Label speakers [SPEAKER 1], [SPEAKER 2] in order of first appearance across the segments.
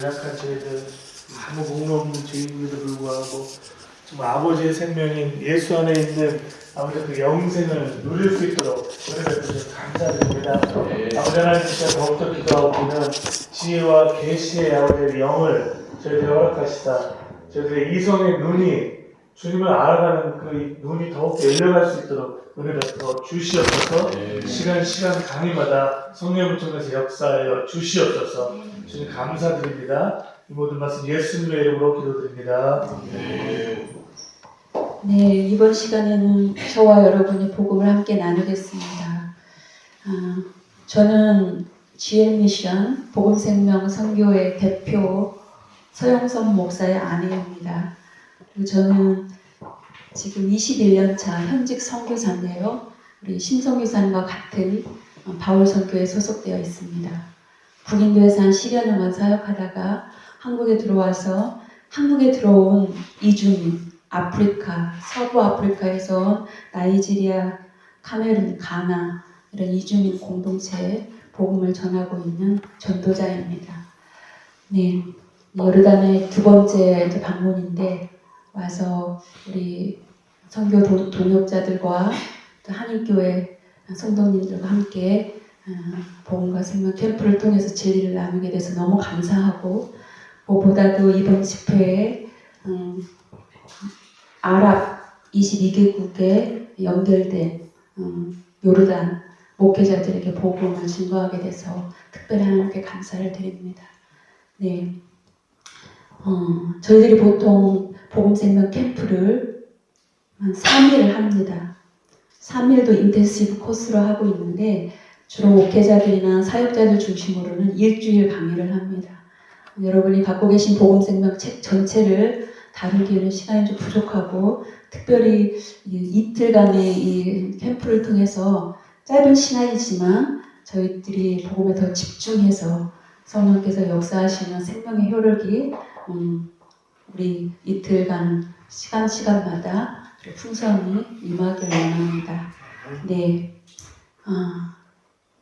[SPEAKER 1] 연약한 저희들 아무 공로 없는 죄인임에도 불구하고 정말 아버지의 생명인 예수 안에 있는 아버지 그 영생을 누릴 수 있도록 은혜 베푸셔서 감사드립니다. 아버지 하나님 진짜 더욱더 기도하고는 지혜와 계시의 아버지의 영을 저희들이 허락하시다 저희들의 이성의 눈이 주님을 알아가는 그 눈이 더욱 열려갈 수 있도록 은혜 베풀어 주시옵소서. 시간 강의마다 성령을 통해서 역사하여 주시옵소서. 주님 감사드립니다. 이 모든 말씀 예수님의 이름으로 기도드립니다.
[SPEAKER 2] 네, 이번 시간에는 저와 여러분이 복음을 함께 나누겠습니다. 저는 GL미션 복음생명 선교회 대표 서영선 목사의 아내입니다. 그리고 저는 지금 21년 차 현직 선교사인데요. 우리 심성유사님과 같은 바울 선교에 소속되어 있습니다. 북인도에서 한 10여 년간 사역하다가 한국에 들어와서 한국에 들어온 이주민, 아프리카, 서부 아프리카에서 온 나이지리아, 카메룬, 가나 이런 이주민 공동체에 복음을 전하고 있는 전도자입니다. 네, 요르단의 두 번째 방문인데 와서 우리 선교 동역자들과 또 한인교회 성도님들과 함께 복음과 생명 캠프를 통해서 진리를 나누게 돼서 너무 감사하고 무엇보다도 이번 집회에 아랍 22개국에 연결된 요르단 목회자들에게 복음을 증거하게 돼서 특별히 하나님께 감사를 드립니다. 네, 저희들이 보통 복음생명 캠프를 한 3일을 합니다. 3일도 인텐시브 코스로 하고 있는데 주로 목회자들이나 사역자들 중심으로는 일주일 강의를 합니다. 여러분이 갖고 계신 복음생명 책 전체를 다루기에는 시간이 좀 부족하고 특별히 이틀간의 이 캠프를 통해서 짧은 시간이지만 저희들이 복음에 더 집중해서 성령께서 역사하시는 생명의 효력이 우리 이틀간 시간마다 풍성히 임하길 원합니다. 네,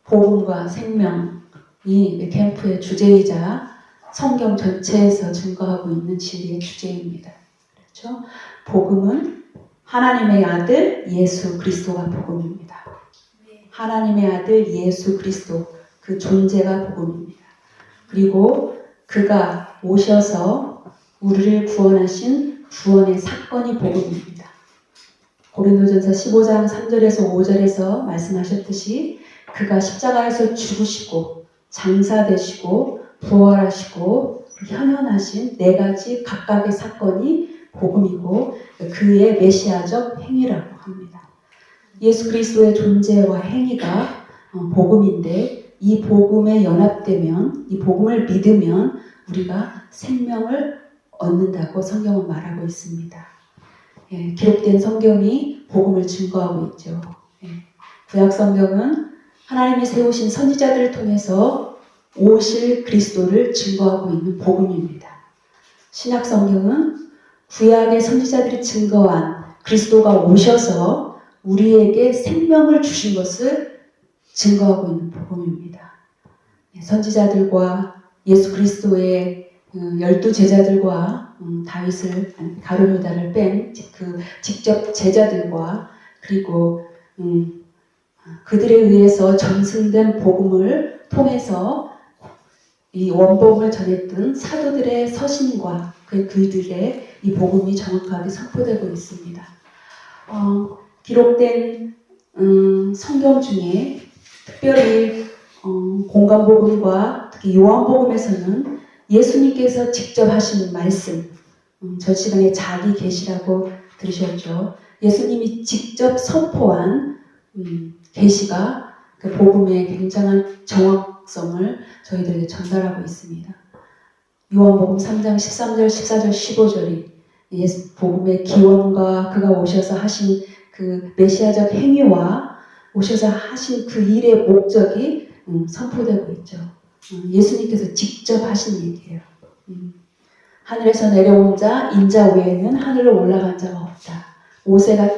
[SPEAKER 2] 복음과 생명이 캠프의 주제이자 성경 전체에서 증거하고 있는 진리의 주제입니다. 그렇죠? 복음은 하나님의 아들 예수 그리스도가 복음입니다. 하나님의 아들 예수 그리스도 그 존재가 복음입니다. 그리고 그가 오셔서 우리를 구원하신 구원의 사건이 복음입니다. 고린도전서 15장 3절에서 5절에서 말씀하셨듯이 그가 십자가에서 죽으시고 장사되시고 부활하시고 현현하신 네 가지 각각의 사건이 복음이고 그의 메시아적 행위라고 합니다. 예수 그리스도의 존재와 행위가 복음인데 이 복음에 연합되면 이 복음을 믿으면 우리가 생명을 얻는다고 성경은 말하고 있습니다. 예, 기록된 성경이 복음을 증거하고 있죠. 예, 구약 성경은 하나님이 세우신 선지자들을 통해서 오실 그리스도를 증거하고 있는 복음입니다. 신약 성경은 구약의 선지자들이 증거한 그리스도가 오셔서 우리에게 생명을 주신 것을 증거하고 있는 복음입니다. 선지자들과 예수 그리스도의 12 제자들과 다윗을 가룟유다를 뺀 그 직접 제자들과 그리고 그들에 의해서 전승된 복음을 통해서 이 원복음을 전했던 사도들의 서신과 그들의 이 복음이 정확하게 선포되고 있습니다. 기록된 성경 중에 특별히 공간복음과 특히 요한복음에서는 예수님께서 직접 하신 말씀, 저 시간에 자기 계시라고 들으셨죠. 예수님이 직접 선포한 계시가 그 복음의 굉장한 정확성을 저희들에게 전달하고 있습니다. 요한복음 3장 13절, 14절, 15절이 예수 복음의 기원과 그가 오셔서 하신 그 메시아적 행위와 오셔서 하신 그 일의 목적이 선포되고 있죠. 예수님께서 직접 하신 얘기예요. 하늘에서 내려온 자, 인자 외에는 하늘로 올라간 자가 없다. 모세가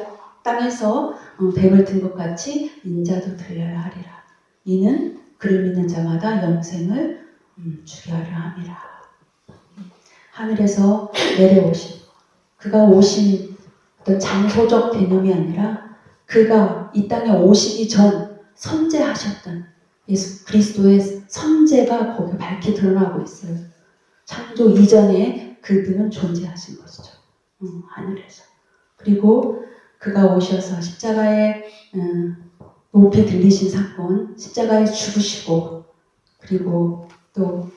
[SPEAKER 2] 땅에서 뱀을 든 것 같이 인자도 들려야 하리라. 이는 그를 믿는 자마다 영생을 주게 하려 함이라. 하늘에서 내려오신, 그가 오신 어떤 장소적 개념이 아니라 그가 이 땅에 오시기 전 선제하셨던 예수 그리스도의 선제가 거기 밝게 드러나고 있어요. 창조 이전에 그분은 존재하신 것이죠. 하늘에서. 그리고 그가 오셔서 십자가에 높이 들리신 사건, 십자가에 죽으시고, 그리고 또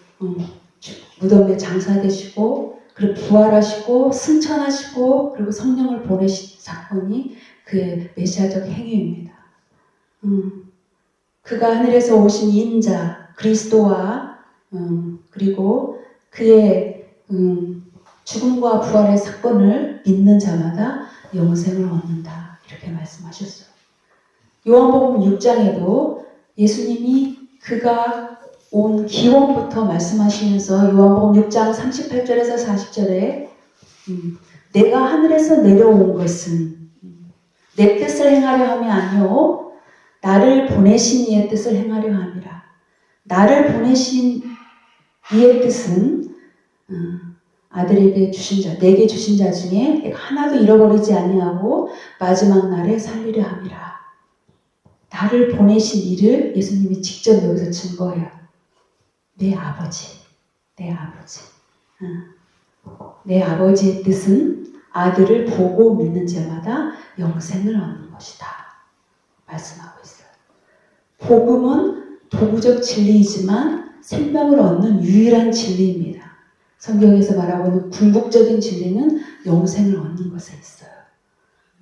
[SPEAKER 2] 무덤에 장사되시고, 그리고 부활하시고, 승천하시고, 그리고 성령을 보내신 사건이 그의 메시아적 행위입니다. 그가 하늘에서 오신 인자 그리스도와 그리고 그의 죽음과 부활의 사건을 믿는 자마다 영생을 얻는다, 이렇게 말씀하셨어요. 요한복음 6장에도 예수님이 그가 온 기원부터 말씀하시면서 요한복음 6장 38절에서 40절에 내가 하늘에서 내려온 것은 내 뜻을 행하려 함이 아니오 나를 보내신 이의 뜻을 행하려 함이라. 나를 보내신 이의 뜻은 아들에게 주신 자, 내게 주신 자 중에 내가 하나도 잃어버리지 아니하고 마지막 날에 살리려 함이라. 나를 보내신 이를 예수님이 직접 여기서 증거해요. 내 아버지. 내 아버지의 뜻은 아들을 보고 믿는 자마다 영생을 얻는 것이다, 말씀하고 있어요. 복음은 도구적 진리이지만 생명을 얻는 유일한 진리입니다. 성경에서 말하고 있는 궁극적인 진리는 영생을 얻는 것에 있어요.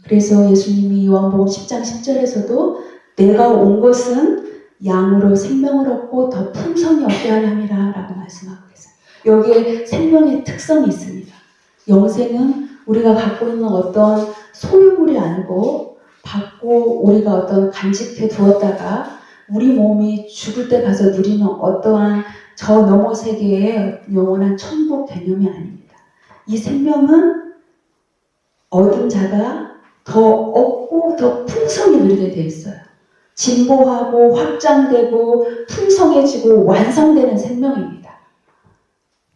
[SPEAKER 2] 그래서 예수님이 요한복음 10장 10절에서도 내가 온 것은 양으로 생명을 얻고 더 풍성히 얻게 하려 함이라 라고 말씀하고 계세요. 여기에 생명의 특성이 있습니다. 영생은 우리가 갖고 있는 어떤 소유물이 아니고 받고 우리가 어떤 간직해 두었다가 우리 몸이 죽을 때 가서 누리는 어떠한 저 너머 세계의 영원한 천국 개념이 아닙니다. 이 생명은 얻은 자가 더 얻고 더 풍성히 누리게 되어 있어요. 진보하고 확장되고 풍성해지고 완성되는 생명입니다.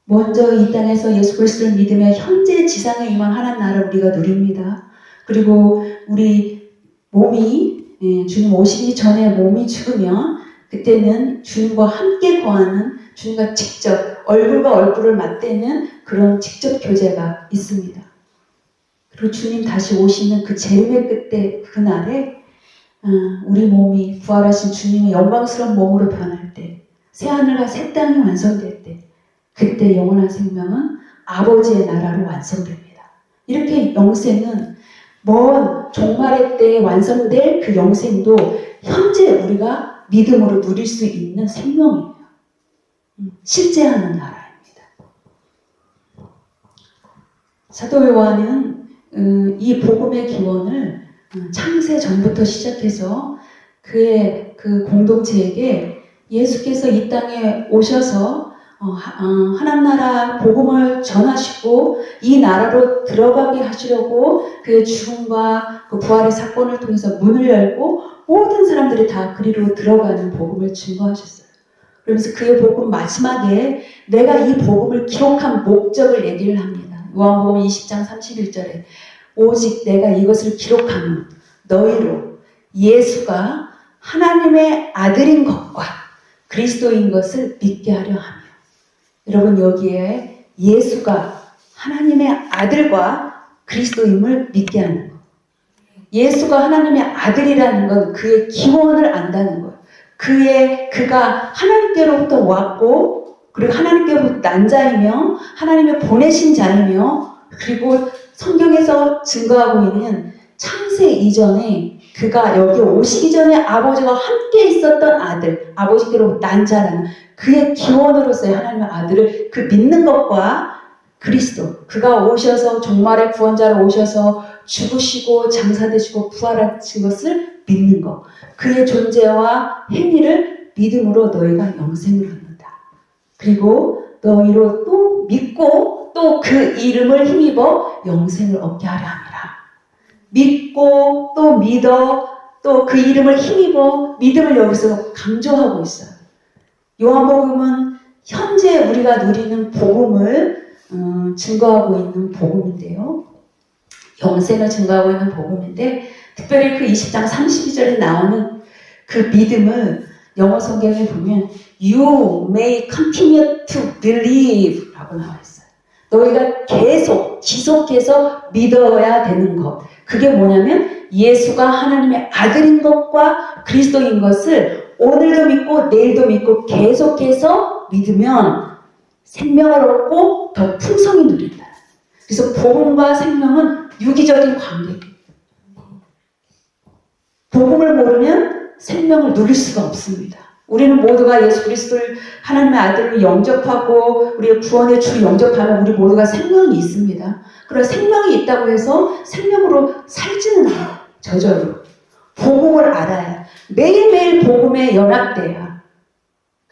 [SPEAKER 2] 먼저 이 땅에서 예수 그리스도를 믿으며 현재 지상에 임한 하나님 나라를 우리가 누립니다. 그리고 우리 몸이 주님 오시기 전에 몸이 죽으면 그때는 주님과 함께 거하는, 주님과 직접 얼굴과 얼굴을 맞대는 그런 직접 교제가 있습니다. 그리고 주님 다시 오시는 그 재림의 끝에 그날에 우리 몸이 부활하신 주님의 영광스러운 몸으로 변할 때, 새하늘과 새 땅이 완성될 때, 그때 영원한 생명은 아버지의 나라로 완성됩니다. 이렇게 영생은 먼 종말의 때에 완성될 그 영생도 현재 우리가 믿음으로 누릴 수 있는 생명이에요. 실제하는 나라입니다. 사도 요한은 이 복음의 기원을 창세 전부터 시작해서 그의 그 공동체에게 예수께서 이 땅에 오셔서 하나님 나라 복음을 전하시고 이 나라로 들어가게 하시려고 그의 죽음과 그 부활의 사건을 통해서 문을 열고 모든 사람들이 다 그리로 들어가는 복음을 증거하셨어요. 그러면서 그의 복음 마지막에 내가 이 복음을 기록한 목적을 얘기를 합니다. 요한복음 20장 31절에 오직 내가 이것을 기록하면 너희로 예수가 하나님의 아들인 것과 그리스도인 것을 믿게 하려 하며. 여러분, 여기에 예수가 하나님의 아들과 그리스도임을 믿게 하는 것. 예수가 하나님의 아들이라는 건 그의 기원을 안다는 거예요. 그가 하나님께로부터 왔고, 그리고 하나님께로부터 난 자이며, 하나님의 보내신 자이며, 그리고 성경에서 증거하고 있는 창세 이전에 그가 여기 오시기 전에 아버지와 함께 있었던 아들, 아버지께로 난 자라는 그의 기원으로서의 하나님의 아들을 그 믿는 것과 그리스도, 그가 오셔서 종말의 구원자로 오셔서 죽으시고 장사되시고 부활하신 것을 믿는 것, 그의 존재와 행위를 믿음으로 너희가 영생을 얻는다. 그리고 너희로 또 믿고 또 그 이름을 힘입어 영생을 얻게 하려 함이라. 믿고 또 믿어 또 그 이름을 힘입어, 믿음을 여기서 강조하고 있어요. 요한복음은 현재 우리가 누리는 복음을 증거하고 있는 복음인데요. 영생을 증거하고 있는 복음인데 특별히 그 20장 32절에 나오는 그 믿음을 영어 성경에 보면 You may continue to believe 라고 나와 있어요. 너희가 지속해서 믿어야 되는 것. 그게 뭐냐면 예수가 하나님의 아들인 것과 그리스도인 것을 오늘도 믿고 내일도 믿고 계속해서 믿으면 생명을 얻고 더 풍성히 누린다. 그래서 복음과 생명은 유기적인 관계예요. 복음을 모르면 생명을 누릴 수가 없습니다. 우리는 모두가 예수 그리스도를 하나님의 아들로 영접하고 우리의 구원의 주를 영접하면 우리 모두가 생명이 있습니다. 그런 생명이 있다고 해서 생명으로 살지는 않아요. 저절로. 복음을 알아야 매일매일 복음에 연합돼야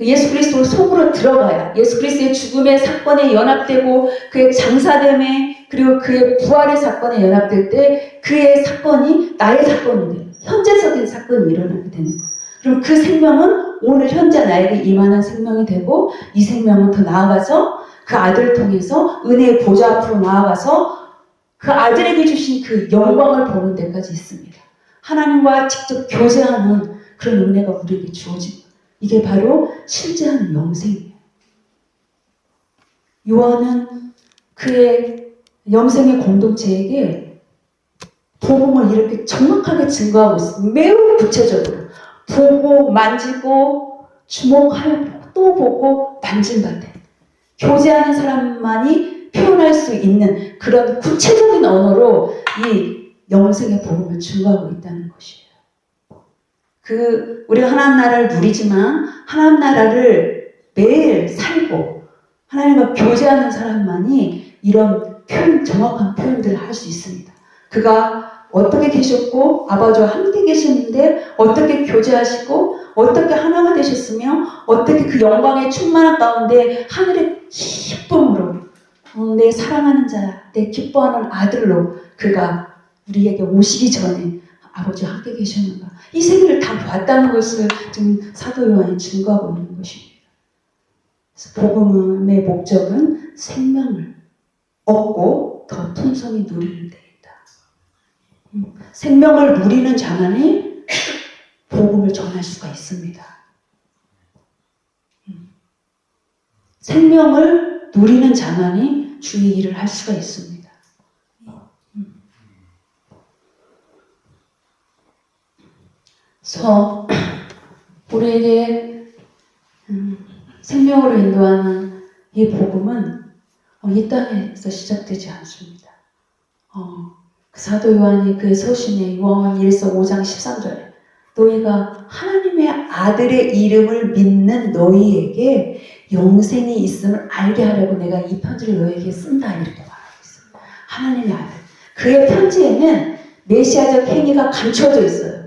[SPEAKER 2] 예수 그리스도 속으로 들어가야 예수 그리스도의 죽음의 사건에 연합되고 그의 장사됨에 그리고 그의 부활의 사건에 연합될 때 그의 사건이 나의 사건이 돼요. 현재적인 사건이 일어나게 되는 거예요. 그럼 그 생명은 오늘 현재 나에게 임하는 생명이 되고 이 생명은 더 나아가서 그 아들을 통해서 은혜의 보좌 앞으로 나아가서 그 아들에게 주신 그 영광을 보는 데까지 있습니다. 하나님과 직접 교제하는 그런 은혜가 우리에게 주어진 거예요. 이게 바로 실제하는 영생이에요. 요한은 그의 영생의 공동체에게 복음을 이렇게 정확하게 증거하고 있습니다. 매우 구체적으로 보고 만지고 주목하여 또 보고 만진다대 교제하는 사람만이 표현할 수 있는 그런 구체적인 언어로 이 영생의 복음을 증거하고 있다는 것이에요. 우리가 하나님 나라를 누리지만 하나님 나라를 매일 살고 하나님과 교제하는 사람만이 이런 정확한 표현들을 할 수 있습니다. 그가 어떻게 계셨고 아버지와 함께 계셨는데 어떻게 교제하시고 어떻게 하나가 되셨으며 어떻게 그 영광의 충만한 가운데 하늘의 기쁨으로 내 사랑하는 자야 내 기뻐하는 아들로 그가 우리에게 오시기 전에 아버지와 함께 계셨는가 이 세계를 다 봤다는 것을 지금 사도 요한이 증거하고 있는 것입니다. 그래서 복음의 목적은 생명을 얻고 더 풍성히 누리는 데 있다. 생명을 누리는 자만이 복음을 전할 수가 있습니다. 생명을 누리는 자만이 주의 일을 할 수가 있습니다. 그래서 우리에게 생명으로 인도하는 이 복음은 이 땅에서 시작되지 않습니다. 그 사도 요한이 그의 서신에 요한 1서 5장 13절에 너희가 하나님의 아들의 이름을 믿는 너희에게 영생이 있음을 알게 하려고 내가 이 편지를 너희에게 쓴다 이렇게 말하고 있습니다. 하나님의 아들. 그의 편지에는 메시아적 행위가 감춰져 있어요.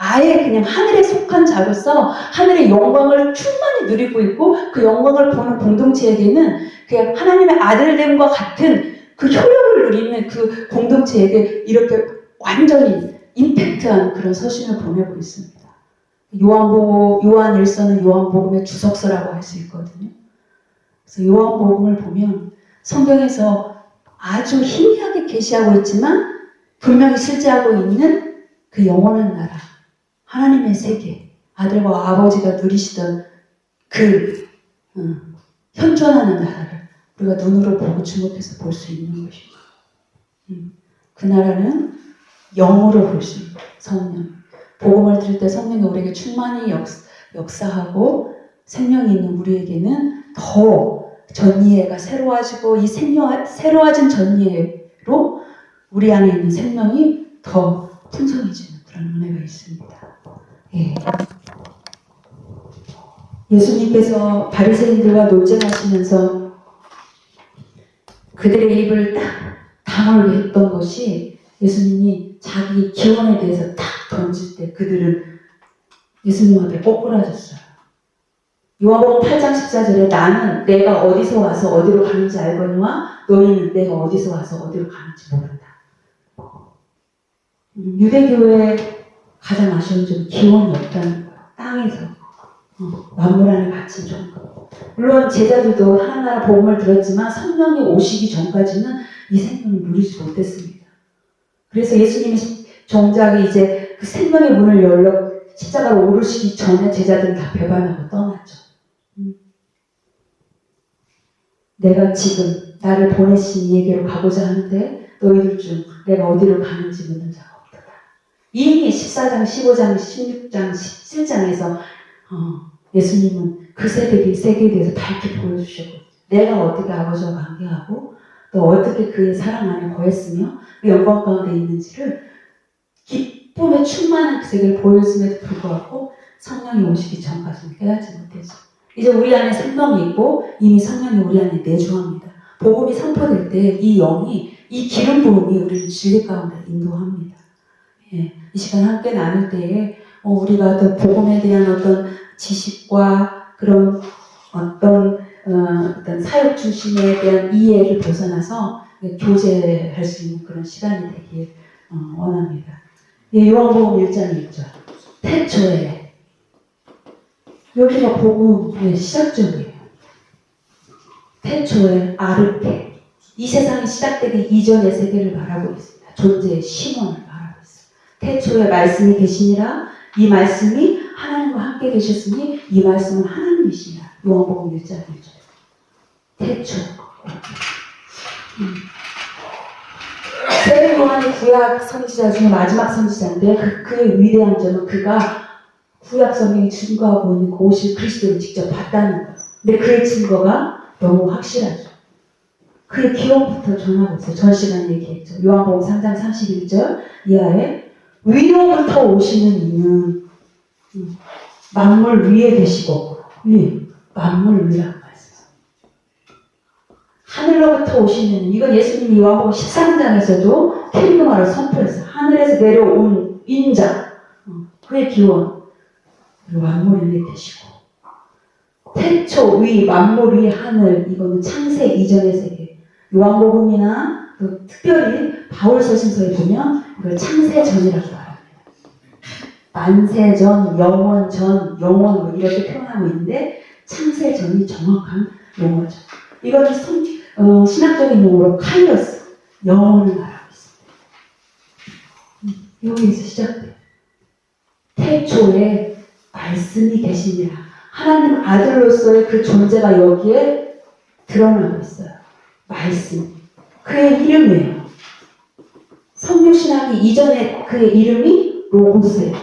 [SPEAKER 2] 아예 그냥 하늘에 속한 자로서 하늘의 영광을 충만히 누리고 있고 그 영광을 보는 공동체에게는 그냥 하나님의 아들됨과 같은 그 효력을 누리는 그 공동체에게 이렇게 완전히 임팩트한 그런 서신을 보내고 있습니다. 요한 1서는 요한복음의 주석서라고 할 수 있거든요. 그래서 요한복음을 보면 성경에서 아주 희미하게 계시하고 있지만 분명히 실제하고 있는 그 영원한 나라 하나님의 세계, 아들과 아버지가 누리시던 그 현존하는 나라를 우리가 눈으로 보고 주목해서 볼 수 있는 것입니다. 그 나라는 영으로 볼 수 있는 성령. 복음을 들을 때 성령이 우리에게 충만히 역사하고 생명이 있는 우리에게는 더 전이해가 새로워지고 이 새로워진 전이해로 우리 안에 있는 생명이 더 풍성해지는 그런 은혜가 있습니다. 예. 예수님께서 바리새인들과 논쟁하시면서 그들의 입을 딱 다물게 했던 것이 예수님이 자기 기원에 대해서 딱 던질 때 그들은 예수님 앞에 꼬꾸라졌어요. 요한복음 8장 14절에 나는 내가 어디서 와서 어디로 가는지 알거니와 너희는 내가 어디서 와서 어디로 가는지 모른다. 유대교의 가장 아쉬운 점은 기원이 없다는 거예요. 땅에서 만물 안에 갇힌 정도. 물론 제자들도 하나하나 복음을 들었지만 성령이 오시기 전까지는 이 생명을 누리지 못했습니다. 그래서 예수님이 정작 이제 그 생명의 문을 열러 십자가로 오르시기 전에 제자들은 다 배반하고 떠났죠. 내가 지금 나를 보내신 이에게로 가고자 하는데 너희들 중 내가 어디로 가는지 묻는 자가 없다. 이미 14장, 15장, 16장, 17장에서 예수님은 그 세계에 대해서 밝게 보여주셨고 내가 어떻게 아버지와 관계하고 또 어떻게 그의 사랑 안에 거했으며 그 영광 가운데 있는지를 기쁨에 충만한 그 세계를 보여줌에도 불구하고 성령이 오시기 전까지는 깨닫지 못했죠. 이제 우리 안에 생명이 있고 이미 성령이 우리 안에 내주합니다. 복음이 선포될 때 이 영이 이 기름 부음이 우리를 진리 가운데 인도합니다. 예, 이 시간 함께 나눌 때에 우리가 또 복음에 대한 어떤 지식과 그런 어떤 사역 중심에 대한 이해를 벗어나서 교제할 수 있는 그런 시간이 되길 원합니다. 예, 요한복음 1장 1절. 태초에 여기가 복음의 시작점이에요. 태초에 아르케. 이 세상이 시작되기 이전의 세계를 말하고 있습니다. 존재의 신원을 말하고 있어요. 태초에 말씀이 계시니라. 이 말씀이 하나님과 함께 계셨으니 이 말씀은 하나님이시니라. 요한복음 1장 1절. 태초. 세례 요한이 구약 선지자 중에 마지막 선지자인데 그의 위대한 점은 그가 구약 성경이 증거하고 있는 그 오실 그리스도를 직접 봤다는 거예요. 근데 그의 증거가 너무 확실하죠. 그의 기원부터 전하고 있어요. 전 시간에 얘기했죠. 요한복음 3장 31절 이하에 위로부터 오시는 이는 만물 위에 계시고 만물 위라고 말씀합니다. 하늘로부터 오시는 이건 예수님이 요한복음 13장에서도 킹드마를 선포했어요. 하늘에서 내려온 인자 그의 기원 그리고 만물 위에 계시고 태초 위 만물 위 하늘 이거는 창세 이전의 세계 요한복음이나 또 특별히 바울서신서에 보면 이걸 창세 전이라고 말합니다. 만세 전, 영원 전, 영원 뭐 이렇게 표현하고 있는데 창세 전이 정확한 용어죠. 이거는 신학적인 용어로 카이로스 영혼을 말하고 있습니다. 여기에서 시작돼요. 태초에 말씀이 계시니라. 하나님 아들로서의 그 존재가 여기에 드러나고 있어요. 말씀. 그의 이름이에요. 성육신하기 이전에 그의 이름이 로고스예요.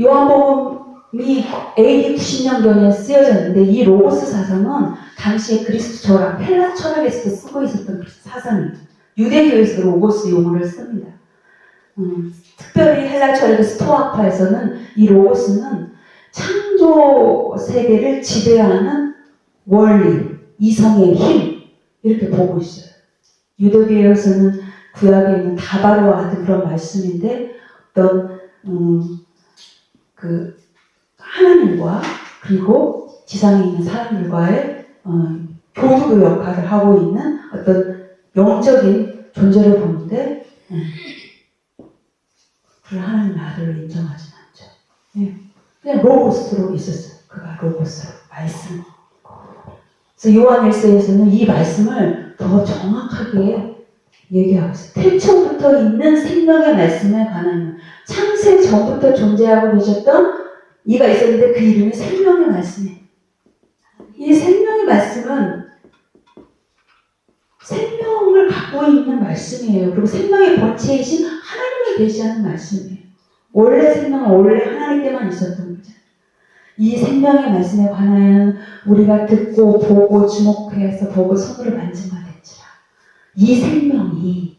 [SPEAKER 2] 요한복음이 AD 90년경에 쓰여졌는데 이 로고스 사상은 당시에 그리스도 철학, 헬라 철학에서도 쓰고 있었던 사상이에요. 유대교에서 로고스 용어를 씁니다. 특별히 헬라 철학의 스토아파에서는 이 로고스는 창조 세계를 지배하는 원리, 이성의 힘 이렇게 보고 있어요. 유대교에서는 구약에 있는 다바르와 같은 그런 말씀인데 어떤 그 하나님과 그리고 지상에 있는 사람들과의 교두교 역할을 하고 있는 어떤 영적인 존재를 보는데 그를 하나님의 아들로 인정하지는 않죠. 예. 그냥 로고스로 있었어요. 그가 로고스로 말씀. 그래서 요한 1서에서는 이 말씀을 더 정확하게 얘기하고 있어요. 태초부터 있는 생명의 말씀에 관한 창세 전부터 존재하고 계셨던 이가 있었는데 그 이름이 생명의 말씀이에요. 이 생명의 말씀은 생명을 갖고 있는 말씀이에요. 그리고 생명의 본체이신 하나님을 계시하는 말씀이에요. 원래 생명은 원래 하나님께만 있었던 거죠. 이 생명의 말씀에 관하여 우리가 듣고 보고 주목해서 보고 손으로 만진 바 됐지라. 이 생명이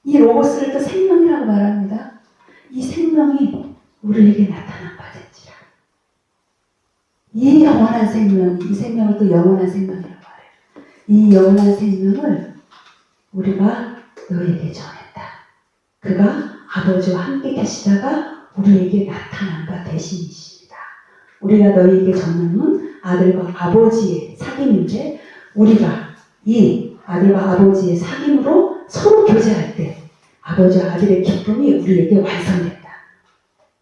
[SPEAKER 2] 이 로고스를 또 생명이라고 말합니다. 이 생명이 우리에게 나타난 바 됐지라. 이 영원한 생명, 이 생명을 또 영원한 생명이라고 말해요. 이 영원한 생명을 우리가 너에게 전했다. 그가 아버지와 함께 계시다가 우리에게 나타난 바 대신이십니다. 우리가 너희에게 전하는 아들과 아버지의 사귐인데 우리가 이 아들과 아버지의 사귐으로 서로 교제할 때 아버지와 아들의 기쁨이 우리에게 완성된다.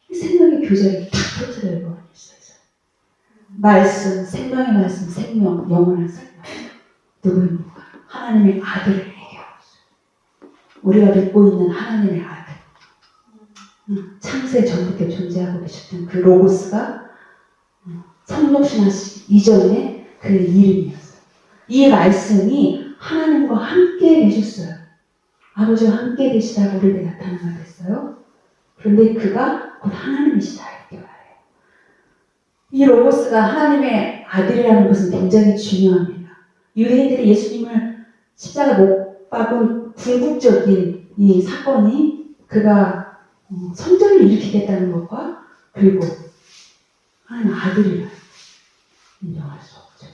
[SPEAKER 2] 이 생명의 교제를 탁 터뜨려요. 말씀, 생명의 말씀, 생명, 영원한 생명. 누구입니까? 하나님의 아들을 얘기하고 있어요. 우리가 믿고 있는 하나님의 아들. 창세 전부터 존재하고 계셨던 그 로고스가 성육신하시 이전에 그 이름이었어요. 이 말씀이 하나님과 함께 계셨어요. 아버지와 함께 계시다가 우리에게 나타나게 됐어요. 그런데 그가 곧 하나님이시다 이렇게 말해요. 이 로고스가 하나님의 아들이라는 것은 굉장히 중요합니다. 유대인들이 예수님을 십자가 못 박은 궁극적인 이 사건이 그가 성전을 일으키겠다는 것과 그리고 하나님 아들이라 인정할 수 없죠.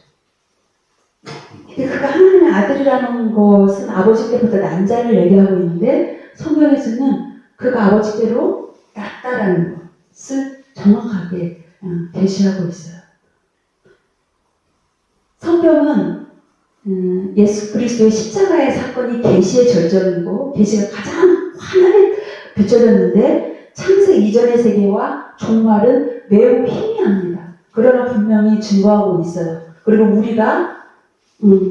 [SPEAKER 2] 근데 그가 하나님의 아들이라는 것은 아버지께부터 난자를 얘기하고 있는데 성경에서는 그가 아버지께로 낫다라는 것을 정확하게 계시하고 있어요. 성경은 예수 그리스도의 십자가의 사건이 계시의 절정이고 계시가 가장 환하게 비춰졌는데 창세 이전의 세계와 종말은 매우 희미합니다. 그러나 분명히 증거하고 있어요. 그리고 우리가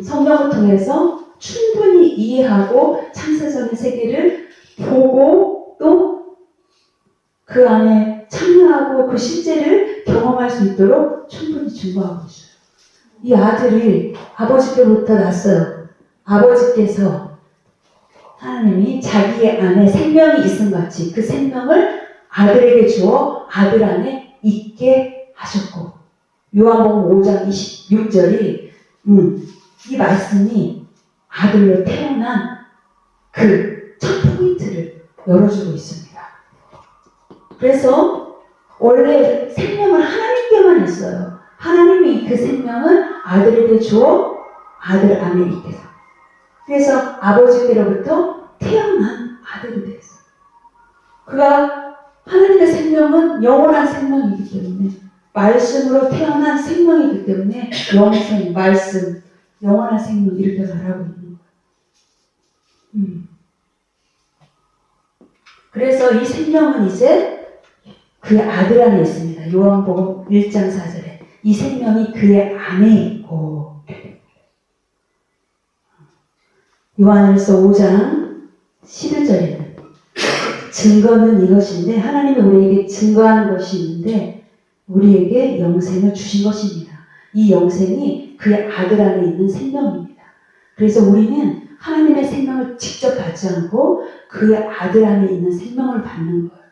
[SPEAKER 2] 성경을 통해서 충분히 이해하고 창세전의 세계를 보고 또 그 안에 참여하고 그 실제를 경험할 수 있도록 충분히 증거하고 있어요. 이 아들이 아버지께로부터 났어요. 아버지께서 하나님이 자기의 안에 생명이 있음 같이 그 생명을 아들에게 주어 아들 안에 있게 하셨고 요한복음 5장 26절이 이 말씀이 아들로 태어난 그 첫 포인트를 열어주고 있습니다. 그래서 원래 생명을 하나님께만 있어요. 하나님이 그 생명을 아들에게 주어 아들 안에 있게 해서 그래서 아버지께로부터 태어난 아들이 되었어요. 그가 하나님의 생명은 영원한 생명이기 때문에 말씀으로 태어난 생명이기 때문에 영생, 말씀, 영원한 생명 이렇게 말하고 있는 거예요. 그래서 이 생명은 이제 그의 아들 안에 있습니다. 요한복음 1장 4절에 이 생명이 그의 안에 있고 요한일서 5장 11절에는 증거는 이것인데 하나님이 우리에게 증거하는 것이 있는데 우리에게 영생을 주신 것입니다. 이 영생이 그의 아들 안에 있는 생명입니다. 그래서 우리는 하나님의 생명을 직접 받지 않고 그의 아들 안에 있는 생명을 받는 거예요.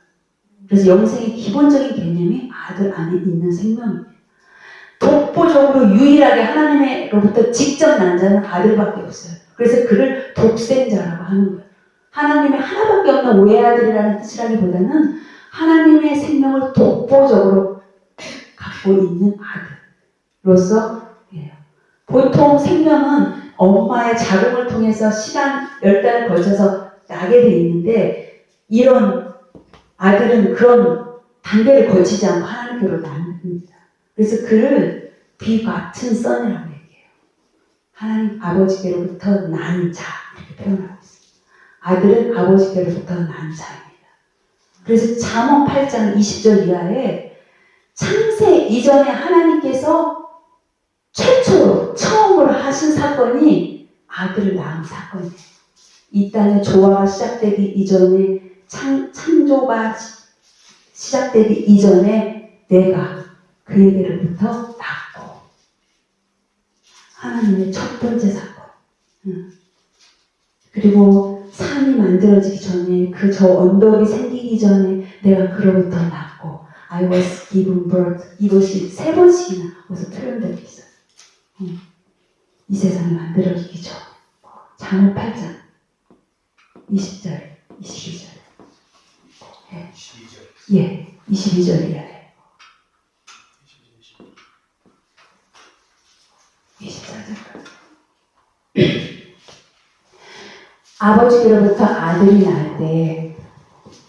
[SPEAKER 2] 그래서 영생의 기본적인 개념이 아들 안에 있는 생명입니다. 독보적으로 유일하게 하나님으로부터 직접 난 자는 아들밖에 없어요. 그래서 그를 독생자라고 하는 거예요. 하나님의 하나밖에 없는 외아들이라는 뜻이라기보다는 하나님의 생명을 독보적으로 갖고 있는 아들로서 보통 생명은 엄마의 자궁을 통해서 시간 10달을 거쳐서 나게 돼 있는데 이런 아들은 그런 단계를 거치지 않고 하나님께로 납니다. 그래서 그를 비같은 선이라고 얘기해요. 하나님 아버지께로부터 난 자 이렇게 표현하고 있습니다. 아들은 아버지께로부터 난 자입니다. 그래서 잠언 8장 20절 이하에 창세 이전에 하나님께서 최초로 처음으로 하신 사건이 아들을 낳은 사건이에요. 이 땅의 조화가 시작되기 이전에 창조가 시작되기 이전에 내가 그에게로부터 낳고 하나님의 첫 번째 사건. 그리고 산이 만들어지기 전에 그 저 언덕이 생기기 전에 내가 그로부터 낳고 I was given birth 이것이 3번씩이나 어디서 표현되어 있어요. 이 세상이 만들어지기 전 잠언 8장 20절 22절 22절이야. 24절 아버지께로부터 아들이 날 때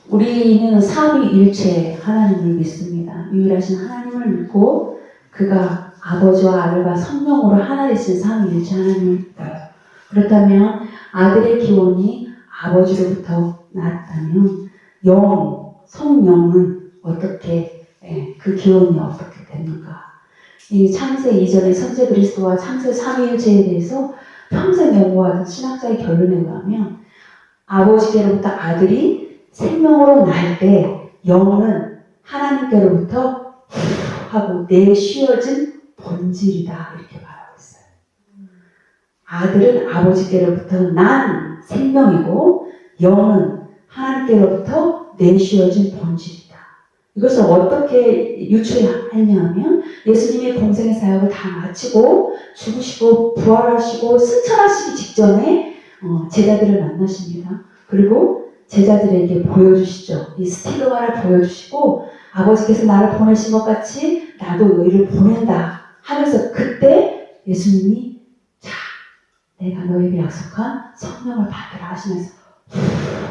[SPEAKER 2] 우리는 삼위일체 하나님을 믿습니다. 유일하신 하나님을 믿고 그가 아버지와 아들과 성령으로 하나 되신 삼위일체 하나님을 믿어요. 그렇다면 아들의 기원이 아버지로부터 났다면 성령은 어떻게 그 기원이 어떻게 됩니까? 이 창세 이전의 선제 그리스도와 창세 삼위일체에 대해서 평생 연구하던 신학자의 결론에 의하면 아버지께로부터 아들이 생명으로 날 때 영은 하나님께로부터 하고 내쉬어진 본질이다 이렇게 말하고 있어요. 아들은 아버지께로부터 난 생명이고 영은 하나님께로부터 내쉬어진 본질이다. 이것을 어떻게 유추하냐면 예수님이 공생의 사역을 다 마치고 죽으시고 부활하시고 승천하시기 직전에 제자들을 만나십니다. 그리고 제자들에게 보여주시죠. 이 스티그마를 보여주시고 아버지께서 나를 보내신 것 같이 나도 너희를 보낸다 하면서 그때 예수님이 자 내가 너에게 약속한 성령을 받으라 하시면서 후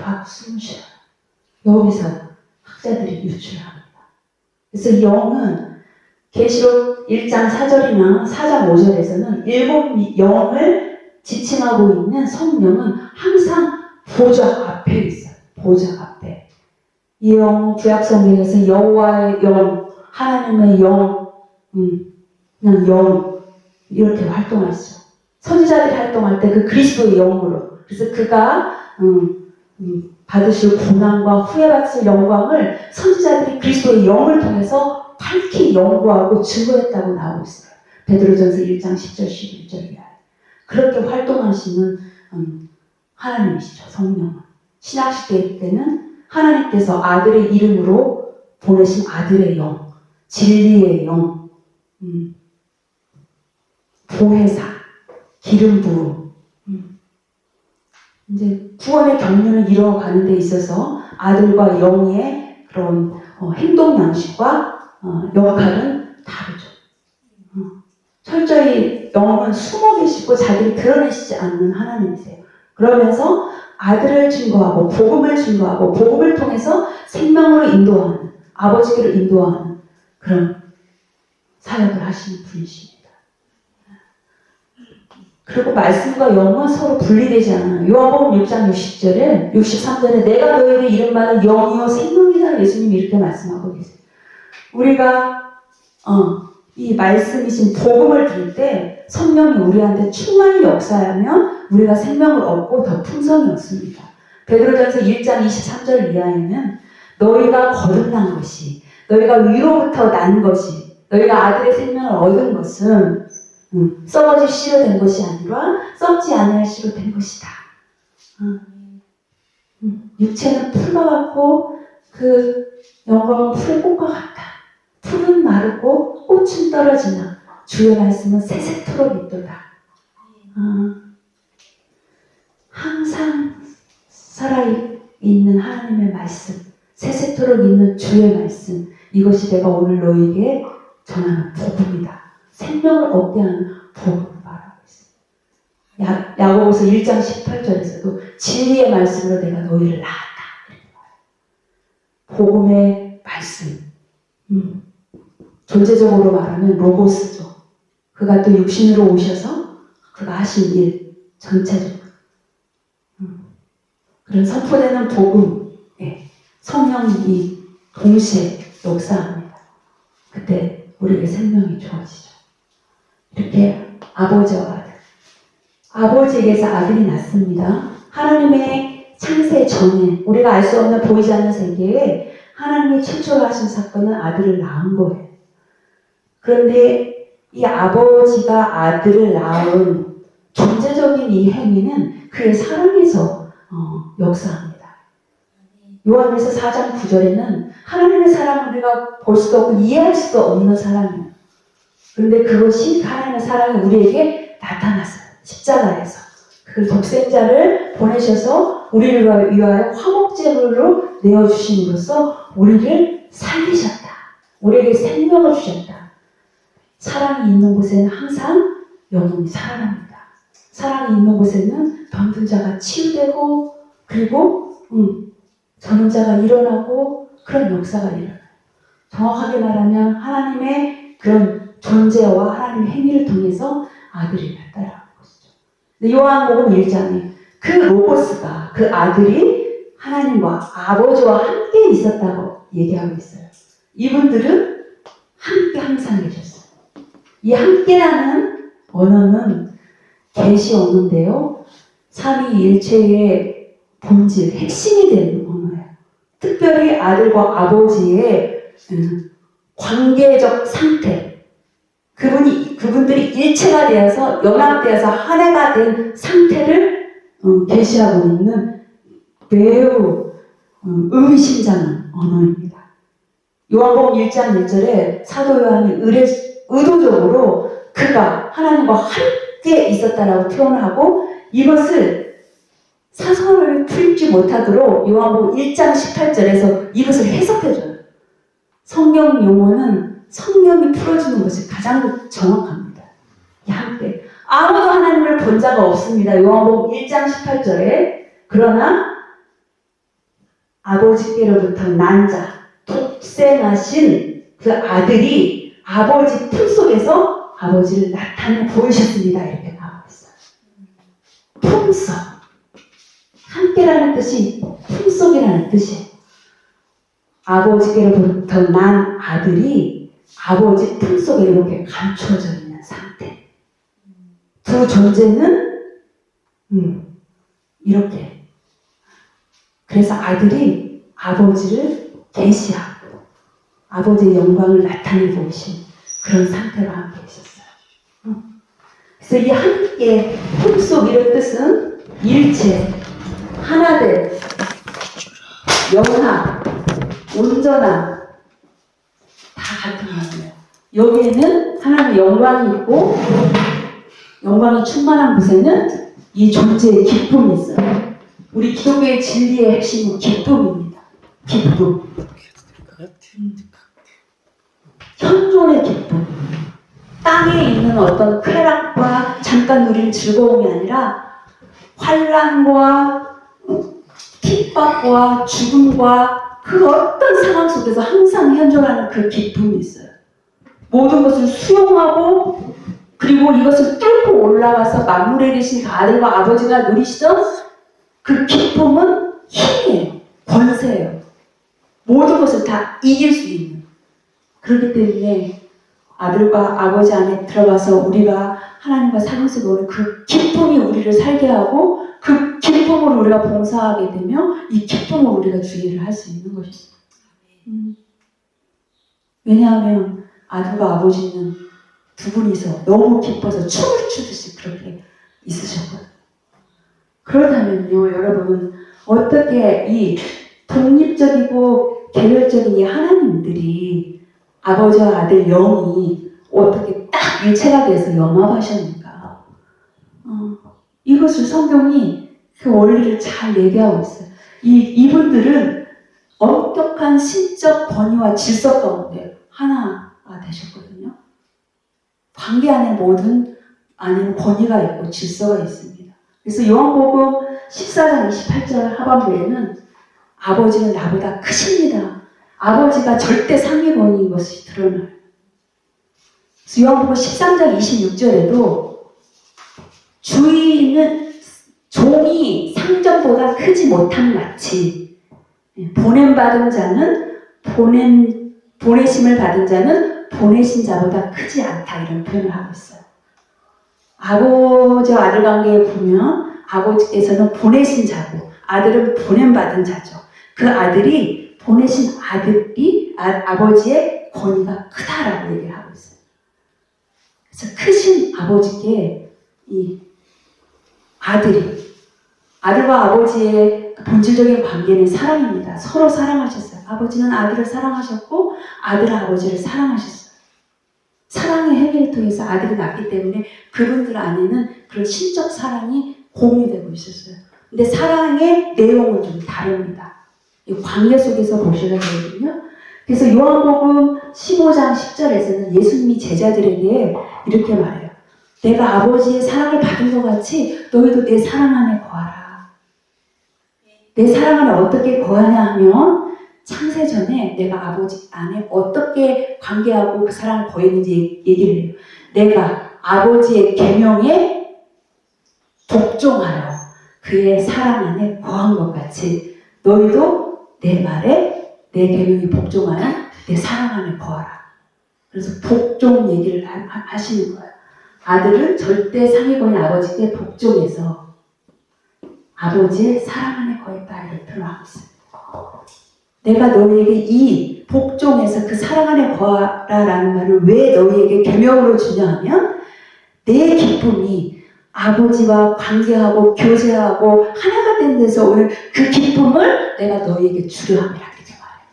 [SPEAKER 2] 하고 숨을 쉬어요. 여기서 학자들이 유출합니다. 그래서 영은 계시록 1장 4절이나 4장 5절에서는 일곱 영을 지칭하고 있는 성령은 항상 보좌 앞에 있어요. 보좌 앞에. 이 영, 구약 성경에서 여호와의 영, 하나님의 영, 그냥 영 이렇게 활동하시죠. 선지자들이 활동할 때 그 그리스도의 영으로. 그래서 그가 받으실 고난과 후에 받을 영광을 선지자들이 그리스도의 영을 통해서 밝히 연구하고 증거했다고 나오고 있어요. 베드로전서 1장 10절 11절이야. 그렇게 활동하시는 하나님이시죠. 성령은. 신약시대 때는 하나님께서 아들의 이름으로 보내신 아들의 영, 진리의 영, 보혜사, 기름 부음. 이제 구원의 경륜을 이루어가는 데 있어서 아들과 영의 그런 행동 양식과 역할은 다르죠. 철저히 영은 숨어 계시고 자기를 드러내시지 않는 하나님이세요. 그러면서 아들을 증거하고 복음을 증거하고 복음을 통해서 생명으로 인도하는 아버지께로 인도하는 그런 사역을 하시는 분이십니다. 그리고 말씀과 영은 서로 분리되지 않아요. 요한복음 6장 60절에 63절에 내가 너에게 이름받은 영이요 생명이다 예수님이 이렇게 말씀하고 계세요. 우리가 이 말씀이신 복음을 들을 때 성령이 우리한테 충만히 역사하면 우리가 생명을 얻고 더 풍성히 얻습니다. 베드로전서 1장 23절 이하에는 너희가 거듭난 것이 너희가 위로부터 난 것이 너희가 아들의 생명을 얻은 것은 썩어질 씨로 된 것이 아니라 썩지 않을 씨로 된 것이다. 육체는 풀과 같고 그 영광은 푸른 꽃과 같다. 풀은 마르고 꽃은 떨어지나 주의 말씀은 새새토록 있도다. 항상 살아있는 하나님의 말씀, 새새토록 있는 주의 말씀, 이것이 내가 오늘 너에게 전하는 복음이다. 생명을 얻게 하는 복음을 말하고 있습니다. 야고보서 1장 18절에서도 진리의 말씀으로 내가 너희를 낳았다. 복음의 말씀. 존재적으로 말하면 로고스죠. 그가 또 육신으로 오셔서 그가 하신 일 전체적으로 그런 선포되는 복음에 성령이 동시에 역사합니다. 그때 우리에게 생명이 주어지죠. 이렇게 아버지와 아버지에게서 아들이 낳습니다. 하나님의 창세 전에 우리가 알 수 없는 보이지 않는 세계에 하나님이 최초로 하신 사건은 아들을 낳은 거예요. 그런데 이 아버지가 아들을 낳은 존재적인 이 행위는 그의 사랑에서 역사합니다. 요한일서 4장 9절에는 하나님의 사랑을 우리가 볼 수도 없고 이해할 수도 없는 사랑이에요. 그런데 그것이 하나님의 사랑이 우리에게 나타났어요. 십자가에서. 그 독생자를 보내셔서 우리를 위하여 화목제물로 내어주심으로써 우리를 살리셨다. 우리에게 생명을 주셨다. 사랑이 있는 곳에는 항상 영혼이 살아납니다. 사랑이 있는 곳에는 병든 자가 치유되고 그리고 저는 자가 일어나고 그런 역사가 일어나요. 정확하게 말하면 하나님의 그런 존재와 하나님의 행위를 통해서 아들이 나타나는 것이죠. 요한복음 1장에 그 로고스가 그 아들이 하나님과 아버지와 함께 있었다고 얘기하고 있어요. 이분들은 함께 항상 계셨어요. 이 함께라는 언어는 계시 언어인데요. 삼위일체의 본질, 핵심이 되는 언어예요. 특별히 아들과 아버지의 관계적 상태, 그분들이 일체가 되어서 연합되어서 하나가 된 상태를 계시하고 있는 매우 의미심장한 언어입니다. 요한복음 1장 1절에 사도 요한이 의도적으로 그가 하나님과 함께 있었다라고 표현하고 이것을 사설을 풀지 못하도록 요한복음 1장 18절에서 이것을 해석해줘요. 성경 용어는 성경이 풀어주는 것이 가장 정확합니다. 함께. 아무도 하나님을 본 자가 없습니다. 요한복음 1장 18절에 그러나 아버지께로부터 난 자, 독생하신 그 아들이 아버지 품속에서 아버지를 나타내 보이셨습니다. 이렇게 나와 있어요. 품속. 함께라는 뜻이 품속이라는 뜻이에요. 아버지께로부터 난 아들이 아버지 품속에 이렇게 감추어져 있는 상태. 두 존재는 이렇게. 그래서 아들이 아버지를 계시하고 아버지의 영광을 나타내 보이신 그런 상태로 함께 계셨어요. 그래서 이 함께 품속 이런 뜻은 일체, 하나됨, 영합, 온전함 다 같은 말이에요. 여기에는 하나님의 영광이 있고 영광이 충만한 곳에는 이 존재의 기쁨이 있어요. 우리 기독교의 진리의 핵심은 기쁨입니다. 기쁨. 현존의 기쁨. 땅에 있는 어떤 쾌락과 잠깐 누리는 즐거움이 아니라 환난과 핍박과 죽음과 그 어떤 상황 속에서 항상 현존하는 그 기쁨이 있어요. 모든 것을 수용하고 그리고 이것을 뚫고 올라가서 만물에 계신 그 아들과 아버지가 누리시던 그 기쁨은 힘이에요. 권세예요. 모든 것을 다 이길 수 있는. 그렇기 때문에 아들과 아버지 안에 들어가서 우리가 하나님과 살면서 노는 그 기쁨이 우리를 살게 하고 그 기쁨으로 우리가 봉사하게 되며 이 기쁨으로 우리가 주의를 할 수 있는 것입니다. 왜냐하면 아들과 아버지는 두 분이서 너무 기뻐서 춤을 추듯이 그렇게 있으셨거든요. 그렇다면요, 여러분 어떻게 이 독립적이고 개별적인 이 하나님들이 아버지와 아들 영이 어떻게 딱 일체가 돼서 연합하셨는가? 이것을 성경이 그 원리를 잘 얘기하고 있어요. 이분들은 엄격한 신적 권위와 질서 가운데 하나가 되셨거든요. 관계 안에 모든 아닌 권위가 있고 질서가 있습니다. 그래서 요한복음 14장 28절 하반부에는 아버지는 나보다 크십니다. 아버지가 절대 상위권인 것이 드러나요. 그래서 요한복음 13장 26절에도 주인은 종이 상전보다 크지 못함 같이 보냄받은 자는 보내심을 받은 자는 보내신 자보다 크지 않다 이런 표현을 하고 있어요. 아버지와 아들 관계에 보면 아버지께서는 보내신 자고 아들은 보냄받은 자죠. 그 아들이 보내신 아들이 아버지의 권위가 크다라고 얘기를 하고 있어요. 그래서 크신 아버지께 이 아들과 아버지의 본질적인 관계는 사랑입니다. 서로 사랑하셨어요. 아버지는 아들을 사랑하셨고 아들은 아버지를 사랑하셨어요. 사랑의 행위를 통해서 아들이 낳기 때문에 그분들 안에는 그런 신적 사랑이 공유되고 있었어요. 근데 사랑의 내용은 좀 다릅니다. 이 관계 속에서 보셔야 되거든요. 그래서 요한복음 15장 10절에서는 예수님이 제자들에게 이렇게 말해요. 내가 아버지의 사랑을 받은 것 같이 너희도 내 사랑 안에 거하라. 내 사랑 안에 어떻게 거하냐 하면 창세전에 내가 아버지 안에 어떻게 관계하고 그 사랑을 거했는지 얘기를 해요. 내가 아버지의 계명에 복종하여 그의 사랑 안에 거한 것 같이 너희도 내 말에 내 계명에 복종하여 내 사랑 안에 거하라. 그래서 복종 얘기를 하시는 거예요. 아들은 절대 상위권이 아버지께 복종해서 아버지의 사랑 안에 거했다 이렇게 표현하고 있습니다. 내가 너희에게 이 복종에서 그 사랑 안에 거하라라는 말을 왜 너희에게 계명으로 주냐 하면 내 기쁨이 아버지와 관계하고 교제하고 하나가 된 데서 오는 그 기쁨을 내가 너희에게 주려 함이라 이렇게 말해요.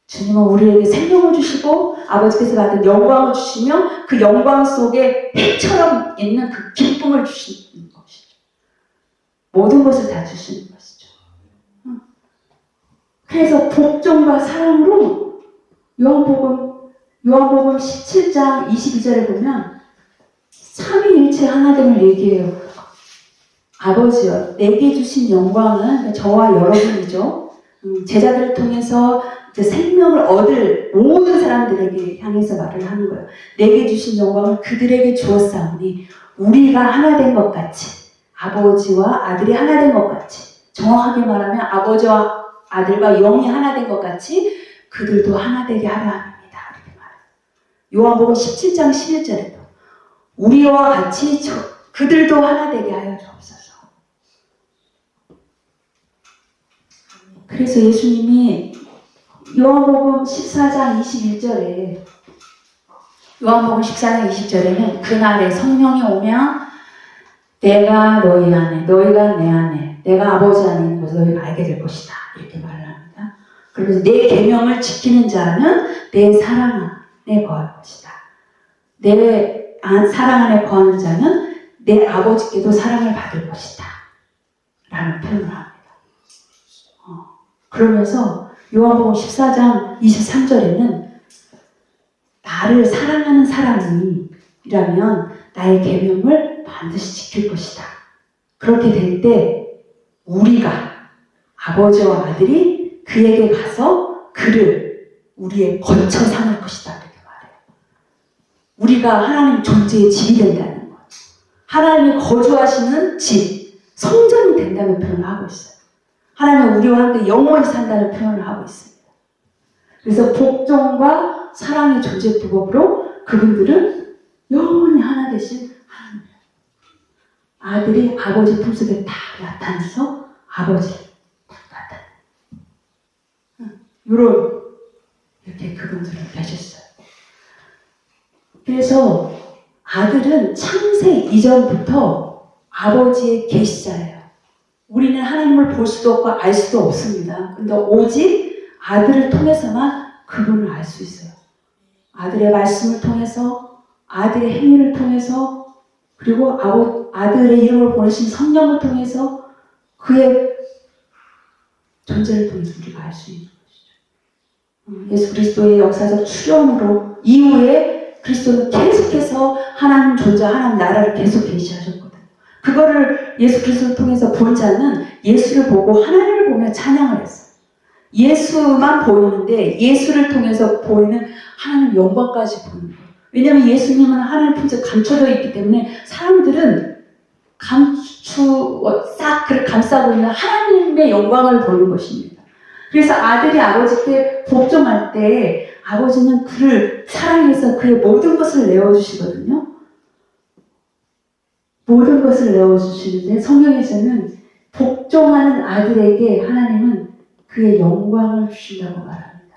[SPEAKER 2] 주님은 우리에게 생명을 주시고 아버지께서 받은 영광을 주시며 그 영광 속에 해처럼 있는 그 기쁨을 주시는 것이죠. 모든 것을 다 주시는 것이죠. 그래서 복종과 사랑으로 요한복음 17장 22절에 보면 삼위일체 하나됨을 얘기해요. 아버지여 내게 주신 영광은 저와 여러분이죠. 제자들을 통해서 이제 생명을 얻을 모든 사람들에게 향해서 말을 하는 거예요. 내게 주신 영광을 그들에게 주었사오니 우리가 하나 된 것 같이 아버지와 아들이 하나 된 것 같이 정확하게 말하면 아버지와 아들과 영이 하나 된 것 같이 그들도 하나 되게 하려 합니다. 이렇게 말해요. 요한복음 17장 11절에도 우리와 같이 그들도 하나 되게 하여 주옵소서. 그래서 예수님이 요한복음 14장 21절에 요한복음 14장 20절에는 그날에 성령이 오면 내가 너희 안에 너희가 내 안에 내가 아버지 안에 있는 것을 너희가 알게 될 것이다. 이렇게 말을 합니다. 그러면서 내 계명을 지키는 자는 내 사랑 안에 거할 것이다. 내 사랑 안에 거하는 자는 내 아버지께도 사랑을 받을 것이다. 라는 표현을 합니다. 그러면서 요한복음 14장 23절에는 나를 사랑하는 사람이라면 나의 계명을 반드시 지킬 것이다. 그렇게 될 때 우리가 아버지와 아들이 그에게 가서 그를 우리의 거처 삼을 것이다. 이렇게 말해요. 우리가 하나님 존재의 집이 된다는 것. 하나님이 거주하시는 집, 성전이 된다는 표현을 하고 있어요. 하나님은 우리와 함께 영원히 산다는 표현을 하고 있습니다. 그래서 복종과 사랑의 존재 부법으로 그분들은 영원히 하나 되신 하나님. 아들이 아버지 품속에 다 나타나서 아버지를 나타내요. 이렇게 그분들을 맺었어요. 그래서 아들은 창세 이전부터 아버지의 계시자예요. 우리는 하나님을 볼 수도 없고 알 수도 없습니다. 근데 오직 아들을 통해서만 그분을 알 수 있어요. 아들의 말씀을 통해서, 아들의 행위를 통해서, 그리고 아들의 이름을 보내신 성령을 통해서 그의 존재를 통해서 우리가 알 수 있는 것이죠. 예수 그리스도의 역사적 출현으로 이후에 그리스도는 계속해서 하나님 존재, 하나님 나라를 계속 계시하셨거든요. 그거를 예수 그리스도를 통해서 본 자는 예수를 보고 하나님을 보며 찬양을 했어요. 예수만 보이는데 예수를 통해서 보이는 하나님 영광까지 보는 거예요. 왜냐하면 예수님은 하나님 품에 감춰져 있기 때문에 사람들은 싹 감싸고 있는 하나님의 영광을 보는 것입니다. 그래서 아들이 아버지께 복종할 때 아버지는 그를 사랑해서 그의 모든 것을 내어주시거든요. 모든 것을 내어주시는데 성경에서는 복종하는 아들에게 하나님은 그의 영광을 주신다고 말합니다.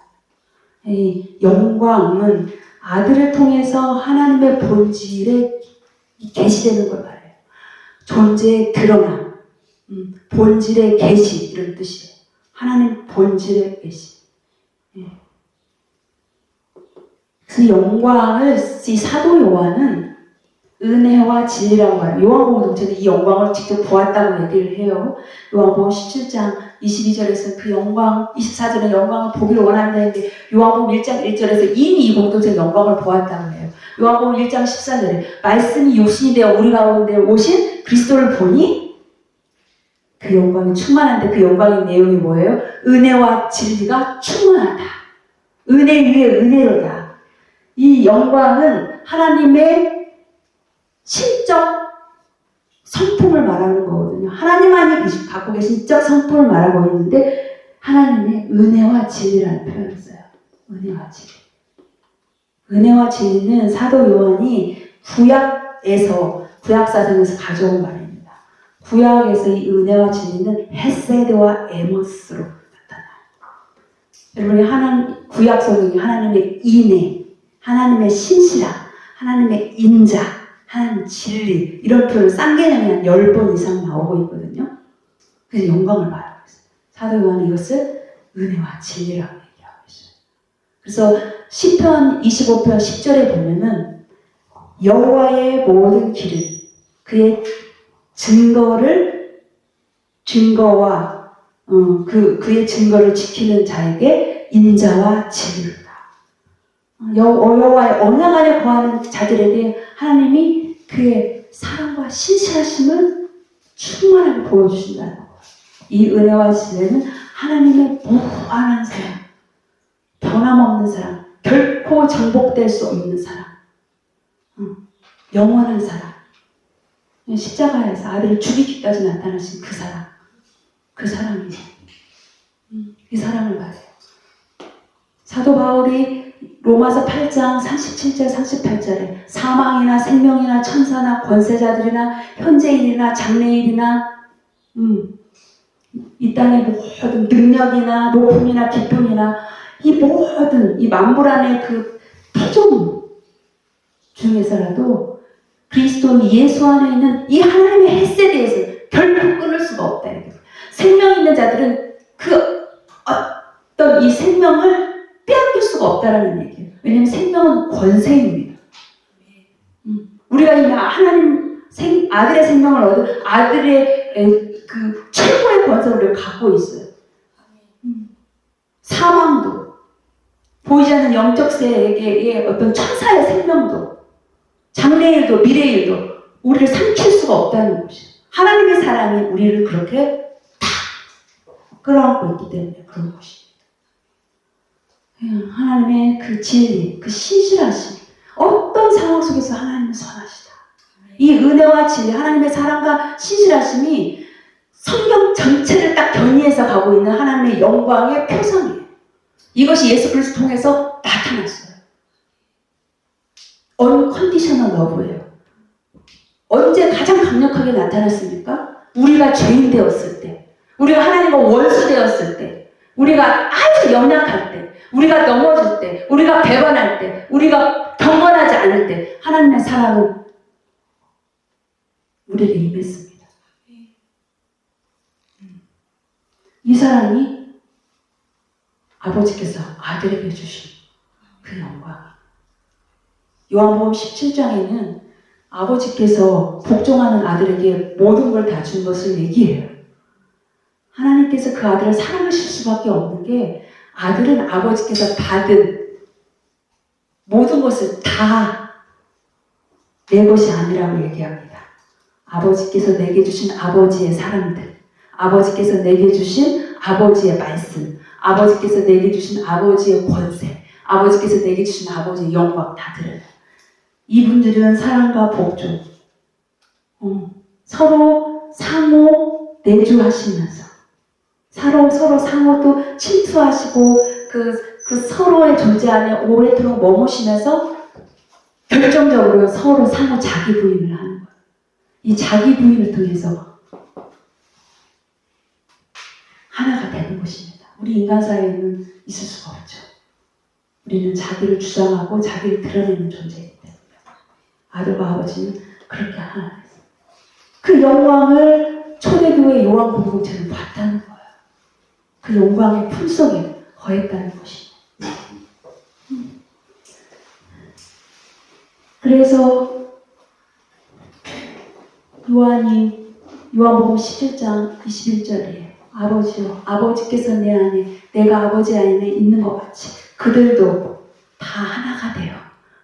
[SPEAKER 2] 이 영광은 아들을 통해서 하나님의 본질에 계시되는 걸 말해요. 존재의 드러남, 본질의 계시 이런 뜻이에요. 하나님 본질의 계시. 그 영광을 이 사도 요한은 은혜와 진리라고 말해요. 요한복음 동체는 이 영광을 직접 보았다고 얘기를 해요. 요한복음 17장 22절에서 그 영광, 24절에 영광을 보기를 원한다는데 요한복음 1장 1절에서 이미 이 공동체의 영광을 보았다고 해요. 요한복음 1장 14절에 말씀이 육신이 되어 우리 가운데 오신 그리스도를 보니 그 영광이 충만한데 그 영광의 내용이 뭐예요? 은혜와 진리가 충만하다. 은혜 위에 은혜로다. 이 영광은 하나님의 신적 성품을 말하는 거거든요. 하나님만이 갖고 계신 신적 성품을 말하고 있는데 하나님의 은혜와 진리라는 표현을 써요. 은혜와 진리. 은혜와 진리는 사도 요한이 구약사전에서 가져온 말입니다. 구약에서 이 은혜와 진리는 헤세드와 에모스로 나타나요. 여러분이 구약 성경이 하나님의 인애, 하나님의 신실함, 하나님의 인자, 하나님의 진리 이런 표현 쌍개념이 한 10번 이상 나오고 있거든요. 그래서 영광을 말하고 있어요. 사도 요한은 이것을 은혜와 진리라고 얘기하고 있어요. 그래서 시편 25편 10절에 보면은 여호와의 모든 길은 그의 그의 증거를 지키는 자에게 인자와 진리다. 여호와의 언약 안에 거하는 자들에게 하나님이 그의 사랑과 신실하심을 충만하게 보여주신다는 거예요. 이 은혜와 진리는 하나님의 무한한 사랑, 변함없는 사랑, 결코 정복될 수 없는 사랑, 영원한 사랑, 십자가에서 아들을 죽이기까지 나타나신 그 사랑, 그 사랑이에요. 이 사랑을 말해요. 사도 바울이 로마서 8장 37절 38절에 사망이나 생명이나 천사나 권세자들이나 현재일이나 장래일이나 이 땅의 모든 능력이나 높음이나 기쁨이나 이 모든 이 만물 안의 그 피조물 중에서라도 그리스도 예수 안에 있는 이 하나님의 헤세드에서 결코 끊을 수가 없다. 생명 있는 자들은 그 어떤 이 생명을 빼앗길 수가 없다라는 얘기예요. 왜냐하면 생명은 권세입니다. 우리가 이미 하나님 아들의 생명을 얻은 아들의 그 최고의 권세를 우리가 갖고 있어요. 사망도 보이지 않는 영적 세계의 어떤 천사의 생명도 장래일도 미래일도 우리를 삼킬 수가 없다는 것이에요. 하나님의 사랑이 우리를 그렇게 다 끌어안고 있기 때문에 그런 것입니다. 하나님의 그 진리, 그 신실하심, 어떤 상황 속에서 하나님은 선하시다. 이 은혜와 진리, 하나님의 사랑과 신실하심이 성경 전체를 딱 견인해서 가고 있는 하나님의 영광의 표상이에요. 이것이 예수 그리스도 통해서 나타났어요. 언컨디셔널 러브예요. 언제 가장 강력하게 나타났습니까? 우리가 죄인 되었을 때, 우리가 하나님과 원수 되었을 때, 우리가 아주 연약할 때, 우리가 넘어질 때, 우리가 배반할 때, 우리가 경건하지 않을 때 하나님의 사랑은 우리에게 임했습니다. 이 사랑이 아버지께서 아들에게 주신 그 영광. 요한복음 17장에는 아버지께서 복종하는 아들에게 모든 걸 다 준 것을 얘기해요. 하나님께서 그 아들을 사랑하실 수밖에 없는 게 아들은 아버지께서 받은 모든 것을 다 내 것이 아니라고 얘기합니다. 아버지께서 내게 주신 아버지의 사랑들, 아버지께서 내게 주신 아버지의 말씀, 아버지께서 내게 주신 아버지의 권세, 아버지께서 내게 주신 아버지의 영광 다 들어요. 이분들은 사랑과 복종, 서로 상호 내주하시면서 서로 상호 또 침투하시고 그 서로의 존재 안에 오래도록 머무시면서 결정적으로 서로 상호 자기 부인을 하는 거예요. 이 자기 부인을 통해서 하나가 되는 것입니다. 우리 인간 사회에는 있을 수가 없죠. 우리는 자기를 주장하고 자기를 드러내는 존재이기 때문에 아들과 아버지는 그렇게 하나 됐어요. 그 영광을 초대교회 요한 공동체는 봤다는 거예요. 그 영광의 품속에 거했다는 것입니다. 그래서 요한복음 11장 21절에 아버지요, 아버지께서 내 안에, 내가 아버지 안에 있는 것 같이 그들도 다 하나가 되어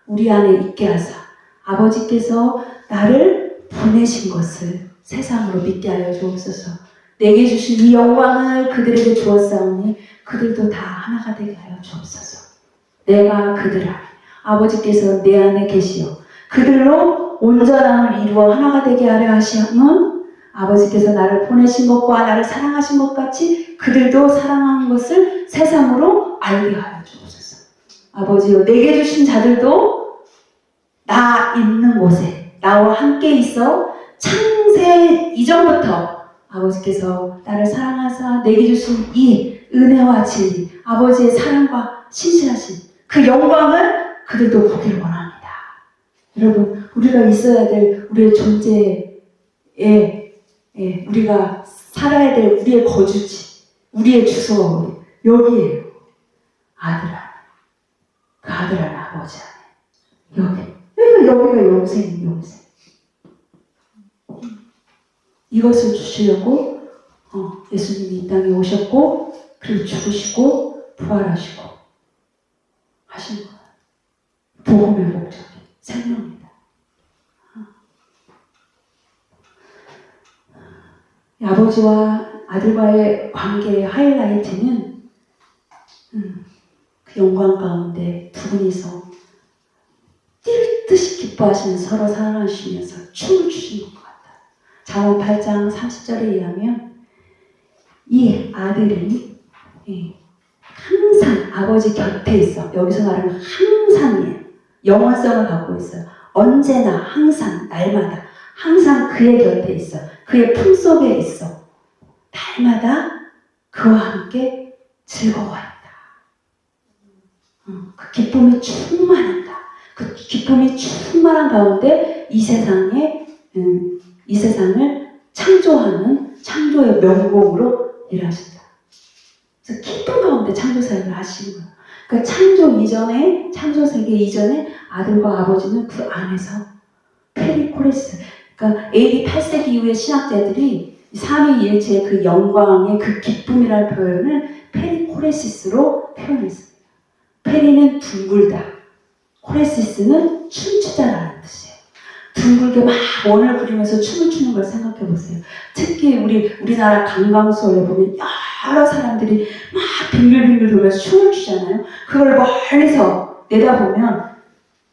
[SPEAKER 2] 우리 안에 있게 하사 아버지께서 나를 보내신 것을 세상으로 믿게 하여 주옵소서. 내게 주신 이 영광을 그들에게 주었사오니 그들도 다 하나가 되게 하여 주옵소서. 내가 그들 안에, 아버지께서 내 안에 계시어 그들로 온전함을 이루어 하나가 되게 하려 하시면 아버지께서 나를 보내신 것과 나를 사랑하신 것 같이 그들도 사랑하는 것을 세상으로 알게 하여 주옵소서. 아버지요, 내게 주신 자들도 나 있는 곳에 나와 함께 있어 창세 이전부터 아버지께서 나를 사랑하사 내게 주신 이 은혜와 진리, 아버지의 사랑과 신실하심, 그 영광을 그들도 보기를 원합니다. 여러분, 우리가 있어야 될 우리의 존재에, 우리가 살아야 될 우리의 거주지, 우리의 주소가 여기에요. 아들 안에. 그 아들 안에, 아버지 안에. 여기가 영생. 이것을 주시려고 예수님이 이 땅에 오셨고, 그리고 죽으시고, 부활하시고, 하신 거예요. 복음의 목적이 생명입니다. 아버지와 아들과의 관계의 하이라이트는 그 영광 가운데 두 분이서 뛸 듯이 기뻐하시면서 서로 사랑하시면서 춤을 추시는 것 같아요. 잠언 8장 30절에 의하면 이 아들이 항상 아버지 곁에 있어. 여기서 말하는 항상이에요. 영원성을 갖고 있어요. 언제나 항상 날마다 항상 그의 곁에 있어. 그의 품속에 있어. 날마다 그와 함께 즐거워한다. 그 기쁨이 충만한다. 그 기쁨이 충만한 가운데 이 세상을 창조하는 창조의 명공으로 일하신다. 그래서 기쁨 가운데 창조 사역을 하시는 거예요. 그러니까 창조 세계 이전에 아들과 아버지는 그 안에서 페리코레스. 그러니까 AD 8세기 이후의 신학자들이 삼위일체의 그 영광의 그 기쁨이라는 표현을 페리코레시스로 표현했습니다. 페리는 둥글다. 코레시스는 춤추다라는 뜻이에요. 둥글게 막 원을 그리면서 춤을 추는 걸 생각해 보세요. 특히 우리나라 관광소에 보면 여러 사람들이 막 빙글빙글 돌면서 춤을 추잖아요. 그걸 멀리서 내다보면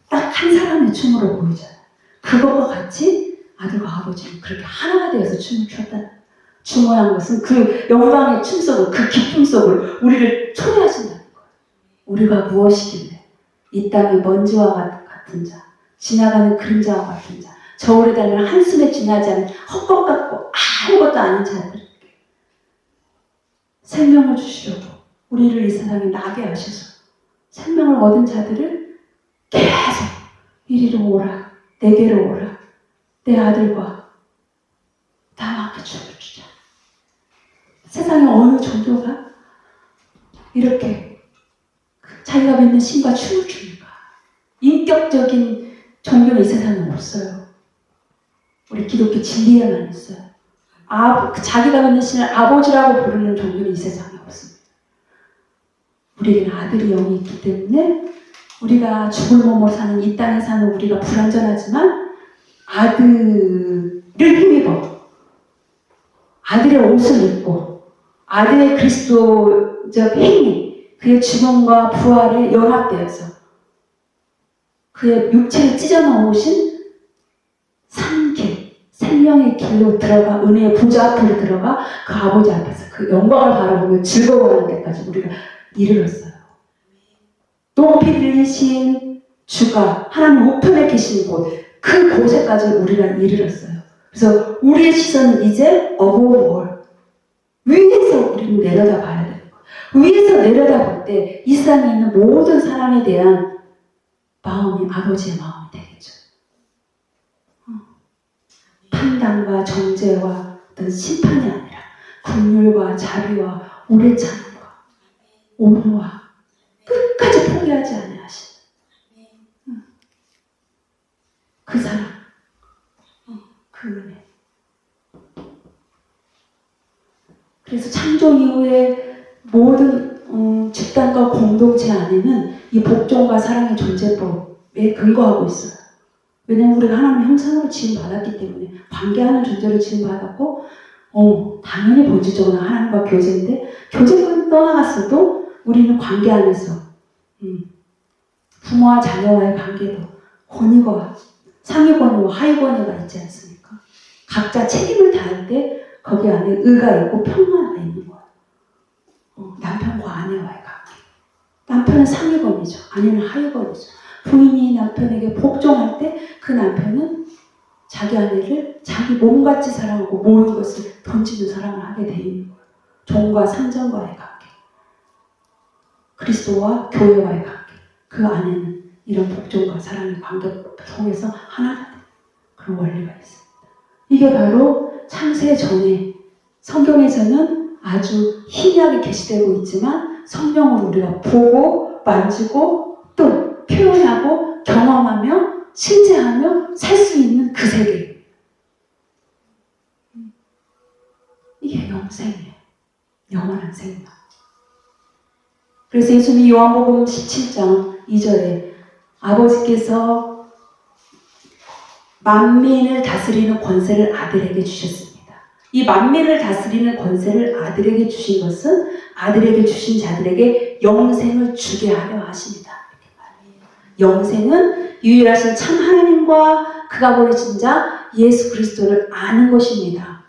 [SPEAKER 2] 딱 한 사람의 춤으로 보이잖아요. 그것과 같이 아들과 아버지는 그렇게 하나가 되어서 춤을 췄다. 중요한 것은 그 영광의 춤 속을, 그 기쁨 속을 우리를 초래하신다는 거예요. 우리가 무엇이길래 이 땅의 먼지와 같은 자, 지나가는 그림자와 같은 자, 저울에 달린 한숨에 지나지 않은 헛것 같고 아무것도 아닌 자들에게 생명을 주시려고 우리를 이 세상에 나게 하셔서 생명을 얻은 자들을 계속 이리로 오라, 내게로 오라, 내 아들과 나와 함께 춤을 추자. 세상에 어느 종교가 이렇게 자기가 믿는 신과 춤을 추는가? 인격적인 종교는 이 세상에 없어요. 우리 기독교 진리에만 있어요. 자기가 믿는 신을 아버지라고 부르는 종교는 이 세상에 없습니다. 우리에게는 아들이 영이 있기 때문에 우리가 죽을 몸으로 사는 이 땅에 사는 우리가 불완전하지만 아들을 힘입어 아들의 옷을 입고 아들의 그리스도적 행위, 그의 죽음과 부활에 연합되어서 그의 육체를 찢어놓으신 산길, 생명의 길로 들어가 은혜의 보좌 앞으로 들어가 그 아버지 앞에서 그 영광을 바라보며 즐거워하는 데까지 우리가 이르렀어요. 높이 들리신 주가 하나님 우편에 계신 곳, 그 곳에까지 우리가 이르렀어요. 그래서 우리의 시선은 이제 above all, 위에서 우리는 내려다 봐야 되는 거예요. 위에서 내려다 볼 때 이 세상에 있는 모든 사람에 대한 마음이 아버지의 마음이 되겠죠. 판단과 정죄와 어떤 심판이 아니라 긍휼과 자비와 오래 참음과 온유와 끝까지 포기하지 아니하신 그 사랑, 그 은혜. 그래서 창조 이후에 모든 집단과 공동체 안에는 이 복종과 사랑의 존재법에 근거하고 있어요. 왜냐하면 우리가 하나님의 형상으로 지음받았기 때문에 관계하는 존재로 지음받았고 당연히 본질적으로 하나님과 교제인데 교제는 떠나갔어도 우리는 관계 안에서 부모와 자녀와의 관계도 권위가 상위 권위와 하위 권위가 있지 않습니까? 각자 책임을 다할 때 거기 안에 의가 있고 평화가 있는 거예요. 남편과 아내와의 관계, 남편은 상위권이죠. 아내는 하위권이죠. 부인이 남편에게 복종할 때 그 남편은 자기 아내를 자기 몸같이 사랑하고 모든 것을 던지는 사랑을 하게 돼 있는 거예요. 종과 상전과의 관계, 그리스도와 교회와의 관계. 그 안에는 이런 복종과 사랑의 관계를 통해서 하나가 되는 그런 원리가 있습니다. 이게 바로 창세 전에 성경에서는 아주 희미하게 계시되고 있지만 성령으로 우리가 보고 만지고 또 표현하고 경험하며 실제하며 살 수 있는 그 세계. 이게 영생이에요. 영원한 생명. 그래서 예수님이 요한복음 17장 2절에 아버지께서 만민을 다스리는 권세를 아들에게 주셨습니다. 이 만민을 다스리는 권세를 아들에게 주신 것은 아들에게 주신 자들에게 영생을 주게 하려 하십니다. 영생은 유일하신 참 하나님과 그가 보내신 자 예수 그리스도를 아는 것입니다.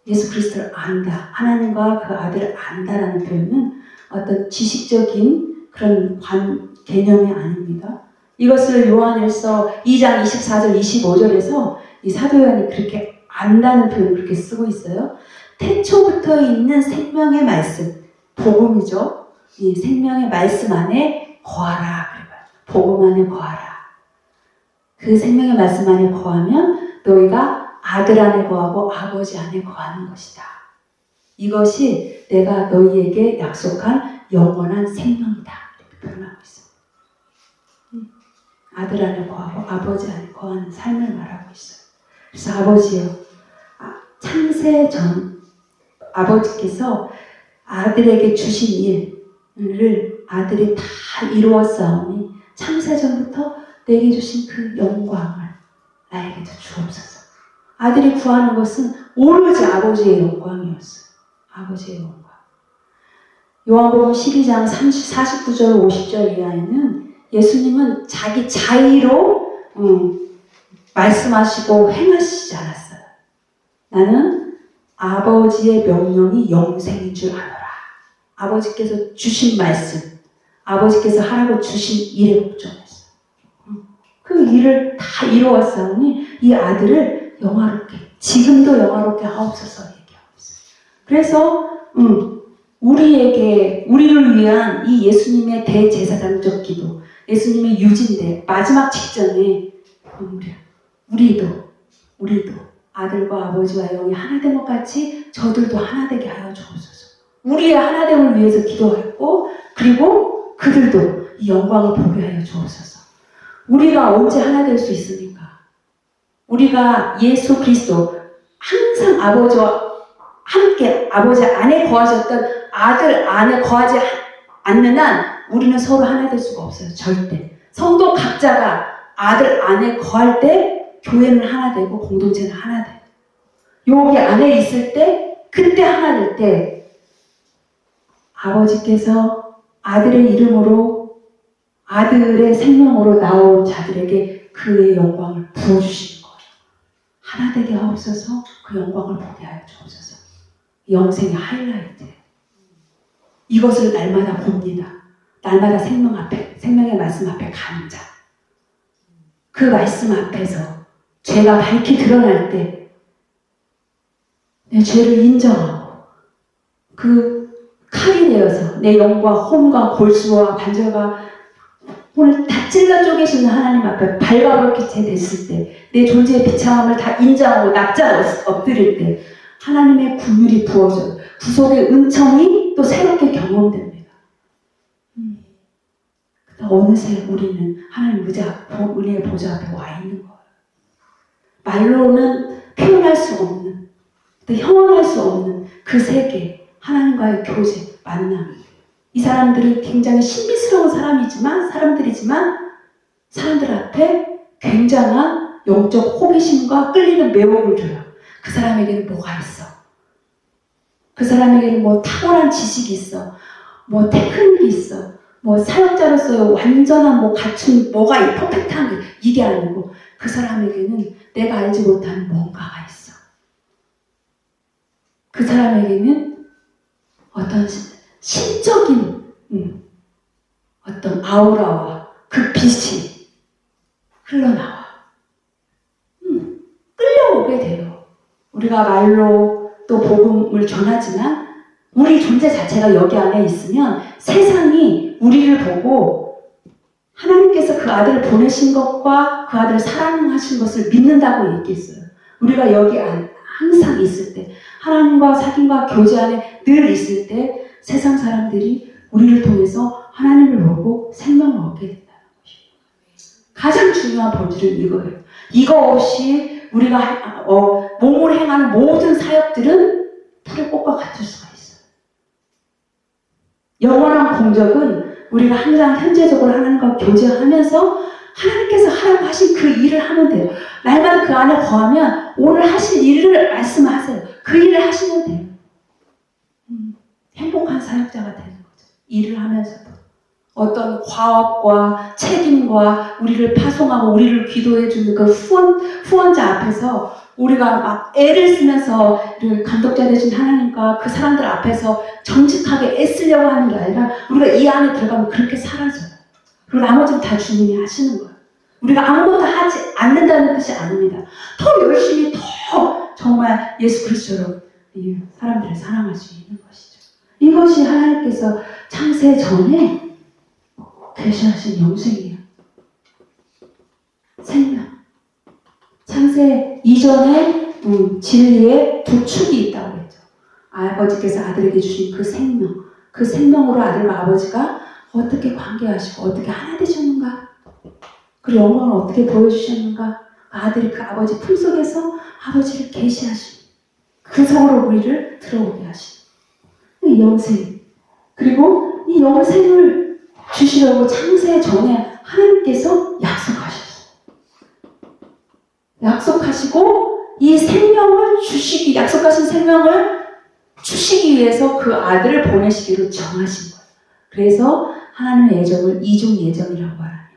[SPEAKER 2] 예수 그리스도를 안다. 하나님과 그 아들을 안다라는 표현은 어떤 지식적인 그런 개념이 아닙니다. 이것을 요한일서 2장 24절 25절에서 이 사도 요한이 그렇게 안다는 표현을 그렇게 쓰고 있어요. 태초부터 있는 생명의 말씀, 복음이죠. 이 생명의 말씀 안에 거하라. 복음 안에 거하라. 그 생명의 말씀 안에 거하면 너희가 아들 안에 거하고 아버지 안에 거하는 것이다. 이것이 내가 너희에게 약속한 영원한 생명이다. 이렇게 표현하고 있습니다. 아들 안에 거하고 아버지 안에 거하는 삶을 말하고 있어요. 그래서 아버지요, 창세 전 아버지께서 아들에게 주신 일을 아들이 다 이루었사오니 창세 전부터 내게 주신 그 영광을 나에게도 주옵소서. 아들이 구하는 것은 오로지 아버지의 영광이었어요. 아버지의 영광. 요한복음 12장 49절 50절 이하에는 예수님은 자기 자의로 말씀하시고 행하시지 않았어요. 나는 아버지의 명령이 영생인 줄 알아라. 아버지께서 주신 말씀, 아버지께서 하라고 주신 일에 복종했어요. 그 일을 다 이루었사오니 이 아들을 영화롭게, 지금도 영화롭게 하옵소서 얘기하고 있어요. 그래서 우리를 위한 이 예수님의 대제사장적 기도, 예수님의 유진대 마지막 직전에 우리도 아들과 아버지와 영이 하나된 것 같이 저들도 하나되게 하여 주옵소서. 우리의 하나됨을 위해서 기도했고, 그리고 그들도 이 영광을 보게 하여 주옵소서. 우리가 언제 하나 될 수 있습니까? 우리가 예수 그리스도 항상 아버지와 함께 아버지 안에 거하셨던 아들 안에 거하지 않는 한 우리는 서로 하나 될 수가 없어요. 절대. 성도 각자가 아들 안에 거할 때 교회는 하나 되고 공동체는 하나 돼요. 여기 안에 있을 때 그때 하나 될 때 아버지께서 아들의 이름으로 아들의 생명으로 나온 자들에게 그의 영광을 부어주시는 거예요. 하나 되게 하옵소서. 그 영광을 보게 하여 주옵소서. 영생의 하이라이트예요. 이것을 날마다 봅니다. 날마다 생명의 말씀 앞에 가는 자. 그 말씀 앞에서 죄가 밝히 드러날 때 내 죄를 인정하고 그 칼이 되어서 내 영과 혼과 골수와 관절과 오늘 다 찔러 쪼개시는 하나님 앞에 발가벗게 됐을 때 내 존재의 비참함을 다 인정하고 납작 엎드릴 때 하나님의 긍휼이 부어져요. 구속의 은총이 또 새롭게 경험됩니다. 어느새 우리는 하나님 은혜의 보좌 앞에 와 있는 거예요. 말로는 표현할 수 없는, 또 형언할 수 없는 그 세계, 하나님과의 교제, 만남. 이 사람들은 굉장히 신비스러운 사람들이지만 사람들 앞에 굉장한 영적 호기심과 끌리는 매혹을 줘요. 그 사람에게는 뭐가 있어? 그 사람에게는 뭐 탁월한 지식이 있어. 뭐 테크닉이 있어. 뭐 사역자로서의 완전한 뭐 갖춘 뭐가 퍼펙트한 게 이게 아니고 그 사람에게는 내가 알지 못하는 뭔가가 있어. 그 사람에게는 어떤 신적인 어떤 아우라와 그 빛이 흘러나와. 끌려오게 돼요. 우리가 말로 또 복음을 전하지만 우리 존재 자체가 여기 안에 있으면 세상이 우리를 보고 하나님께서 그 아들을 보내신 것과 그 아들을 사랑하신 것을 믿는다고 얘기했어요. 우리가 여기 안에 항상 있을 때, 하나님과 사귐과 교제 안에 늘 있을 때 세상 사람들이 우리를 통해서 하나님을 보고 생명을 얻게 된다는 것이에요. 가장 중요한 본질은 이거예요. 이거 없이 우리가 몸으로 행하는 모든 사역들은 풀의 꽃과 같을 수가 있어요. 영원한 공적은 우리가 항상 현재적으로 하나님과 교제하면서 하나님께서 하라고 하신 그 일을 하면 돼요. 날마다 그 안에 거하면 오늘 하실 일을 말씀하세요. 그 일을 하시면 돼요. 행복한 사역자가 되는 거죠. 일을 하면서도. 어떤 과업과 책임과 우리를 파송하고 우리를 기도해주는 그 후원자 앞에서 우리가 막 애를 쓰면서 감독자 되신 하나님과 그 사람들 앞에서 정직하게 애쓰려고 하는 게 아니라 우리가 이 안에 들어가면 그렇게 사라져요. 그리고 나머지는 다 주님이 하시는 거예요. 우리가 아무것도 하지 않는다는 뜻이 아닙니다. 더 열심히 더 정말 예수 그리스도로 이 사람들을 사랑할 수 있는 것이죠. 이것이 하나님께서 창세 전에 계시하신 영생이에요. 생명. 창세 이전에 진리의 두 축이 있다고 했죠. 아버지께서 아들에게 주신 그 생명. 그 생명으로 아들과 아버지가 어떻게 관계하시고 어떻게 하나 되셨는가? 그 영광을 어떻게 보여주셨는가? 아들이 그 아버지 품속에서 아버지를 계시하시고 그 성으로 우리를 들어오게 하시고 이 영생. 그리고 이 영생을 주시려고 창세 전에 하나님께서 약속하셨어요. 약속하시고 이 생명을 주시기, 약속하신 생명을 주시기 위해서 그 아들을 보내시기로 정하신 거예요. 그래서 하나님의 예정을 이중 예정이라고 말합니다.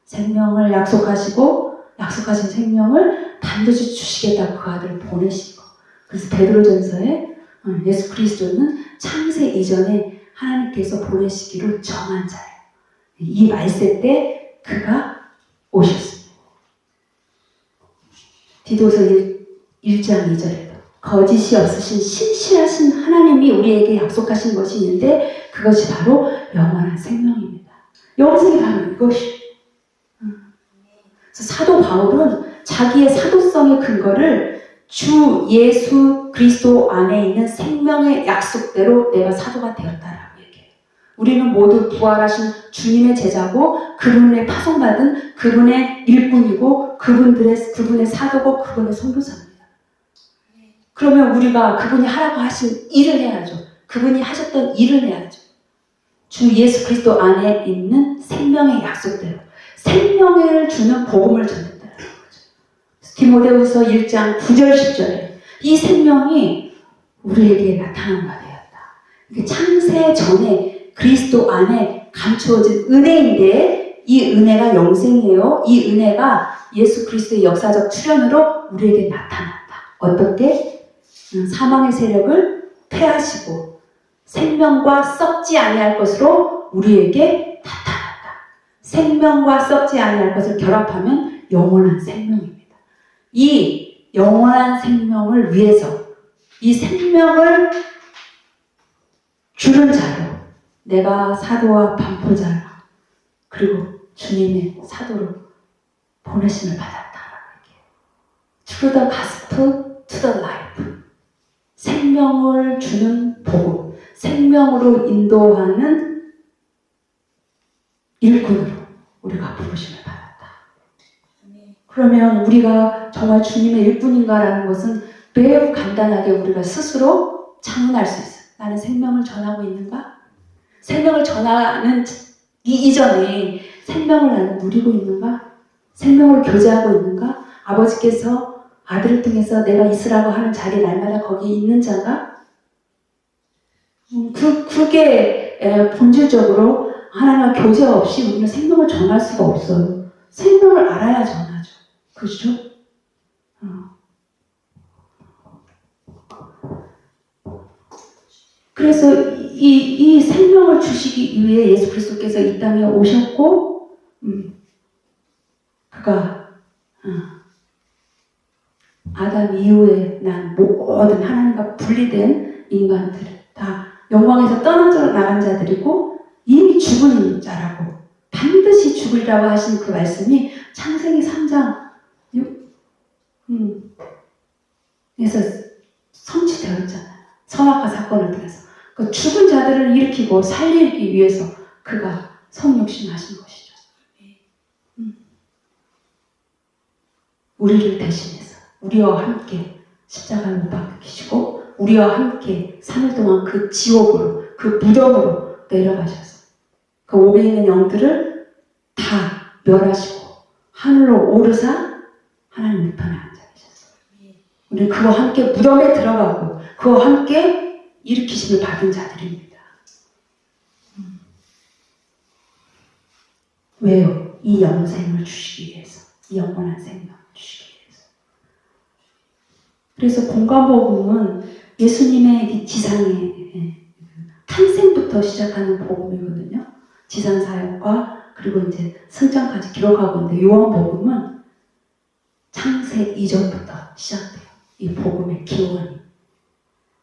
[SPEAKER 2] 생명을 약속하시고 약속하신 생명을 반드시 주시겠다고 그 아들을 보내신 거. 그래서 베드로전서에 예수 그리스도는 창세 이전에 하나님께서 보내시기로 정한 자예요. 이 말세 때 그가 오셨습니다. 디도서 1장 2절에도 거짓이 없으신 신실하신 하나님이 우리에게 약속하신 것이 있는데 그것이 바로 영원한 생명입니다. 영생이 바로 이것이에요. 그래서 사도 바울은 자기의 사도성의 근거를 주 예수 그리스도 안에 있는 생명의 약속대로 내가 사도가 되었다라고 얘기해요. 우리는 모두 부활하신 주님의 제자고 그분의 파송받은 그분의 일꾼이고 그분의 사도고 그분의 선교사입니다. 그러면 우리가 그분이 하라고 하신 일을 해야죠. 그분이 하셨던 일을 해야죠. 주 예수 그리스도 안에 있는 생명의 약속대로 생명을 주는 복음을 전했다는 거죠. 디모데후서 1장 9절 10절에 이 생명이 우리에게 나타난 바 되었다. 창세 전에 그리스도 안에 감추어진 은혜인데 이 은혜가 영생이에요. 이 은혜가 예수 그리스도의 역사적 출현으로 우리에게 나타났다. 어떻게? 사망의 세력을 패하시고 생명과 썩지 아니할 것으로 우리에게 나타났다. 생명과 썩지 아니할 것을 결합하면 영원한 생명입니다. 이 영원한 생명을 위해서 이 생명을 주는 자로 내가 사도와 반포자로 그리고 주님의 사도로 보내심을 받았다라고 얘기해요. Through the gospel to the life. 생명을 주는 복음, 생명으로 인도하는 일꾼으로 우리가 부르심을 받았다. 그러면 우리가 정말 주님의 일꾼인가라는 것은 매우 간단하게 우리가 스스로 자문할 수 있어요. 나는 생명을 전하고 있는가? 생명을 전하는 이전에 생명을 나는 누리고 있는가? 생명을 교제하고 있는가? 아버지께서 아들을 통해서 내가 있으라고 하는 자리에 날마다 거기 있는 자가? 그게 본질적으로 하나님과 교제 없이 우리는 생명을 전할 수가 없어요. 생명을 알아야 전하죠. 그렇죠? 그래서 이 생명을 주시기 위해 예수 그리스도께서 이 땅에 오셨고, 그가 아담 이후에 난 모든 하나님과 분리된 인간들을 다 영광에서 떠나져 나간 자들이고 이미 죽은 자라고 반드시 죽으리라고 하신 그 말씀이 창세기 3장 에서 성취되어 있잖아요. 선악과 사건을 통해서 그 죽은 자들을 일으키고 살리기 위해서 그가 성육신하신 것이죠. 우리를 대신해서 우리와 함께 십자가를 못 박히시고 우리와 함께 3일 동안 그 지옥으로 그 무덤으로 내려가셔서 그 옥에 있는 영들을 다 멸하시고 하늘로 오르사 하나님 우편에 앉아 계셨어요. 우리는 그와 함께 무덤에 들어가고 그와 함께 일으키심을 받은 자들입니다. 왜요? 이 영생을 주시기 위해서, 이 영원한 생명을 주시기 위해서. 그래서 공관복음은 예수님의 이 지상의 탄생부터 시작하는 복음이거든요. 지상 사역과 그리고 이제 승천까지 기록하고 있는데 요한복음은 창세 이전부터 시작돼요. 이 복음의 기원이.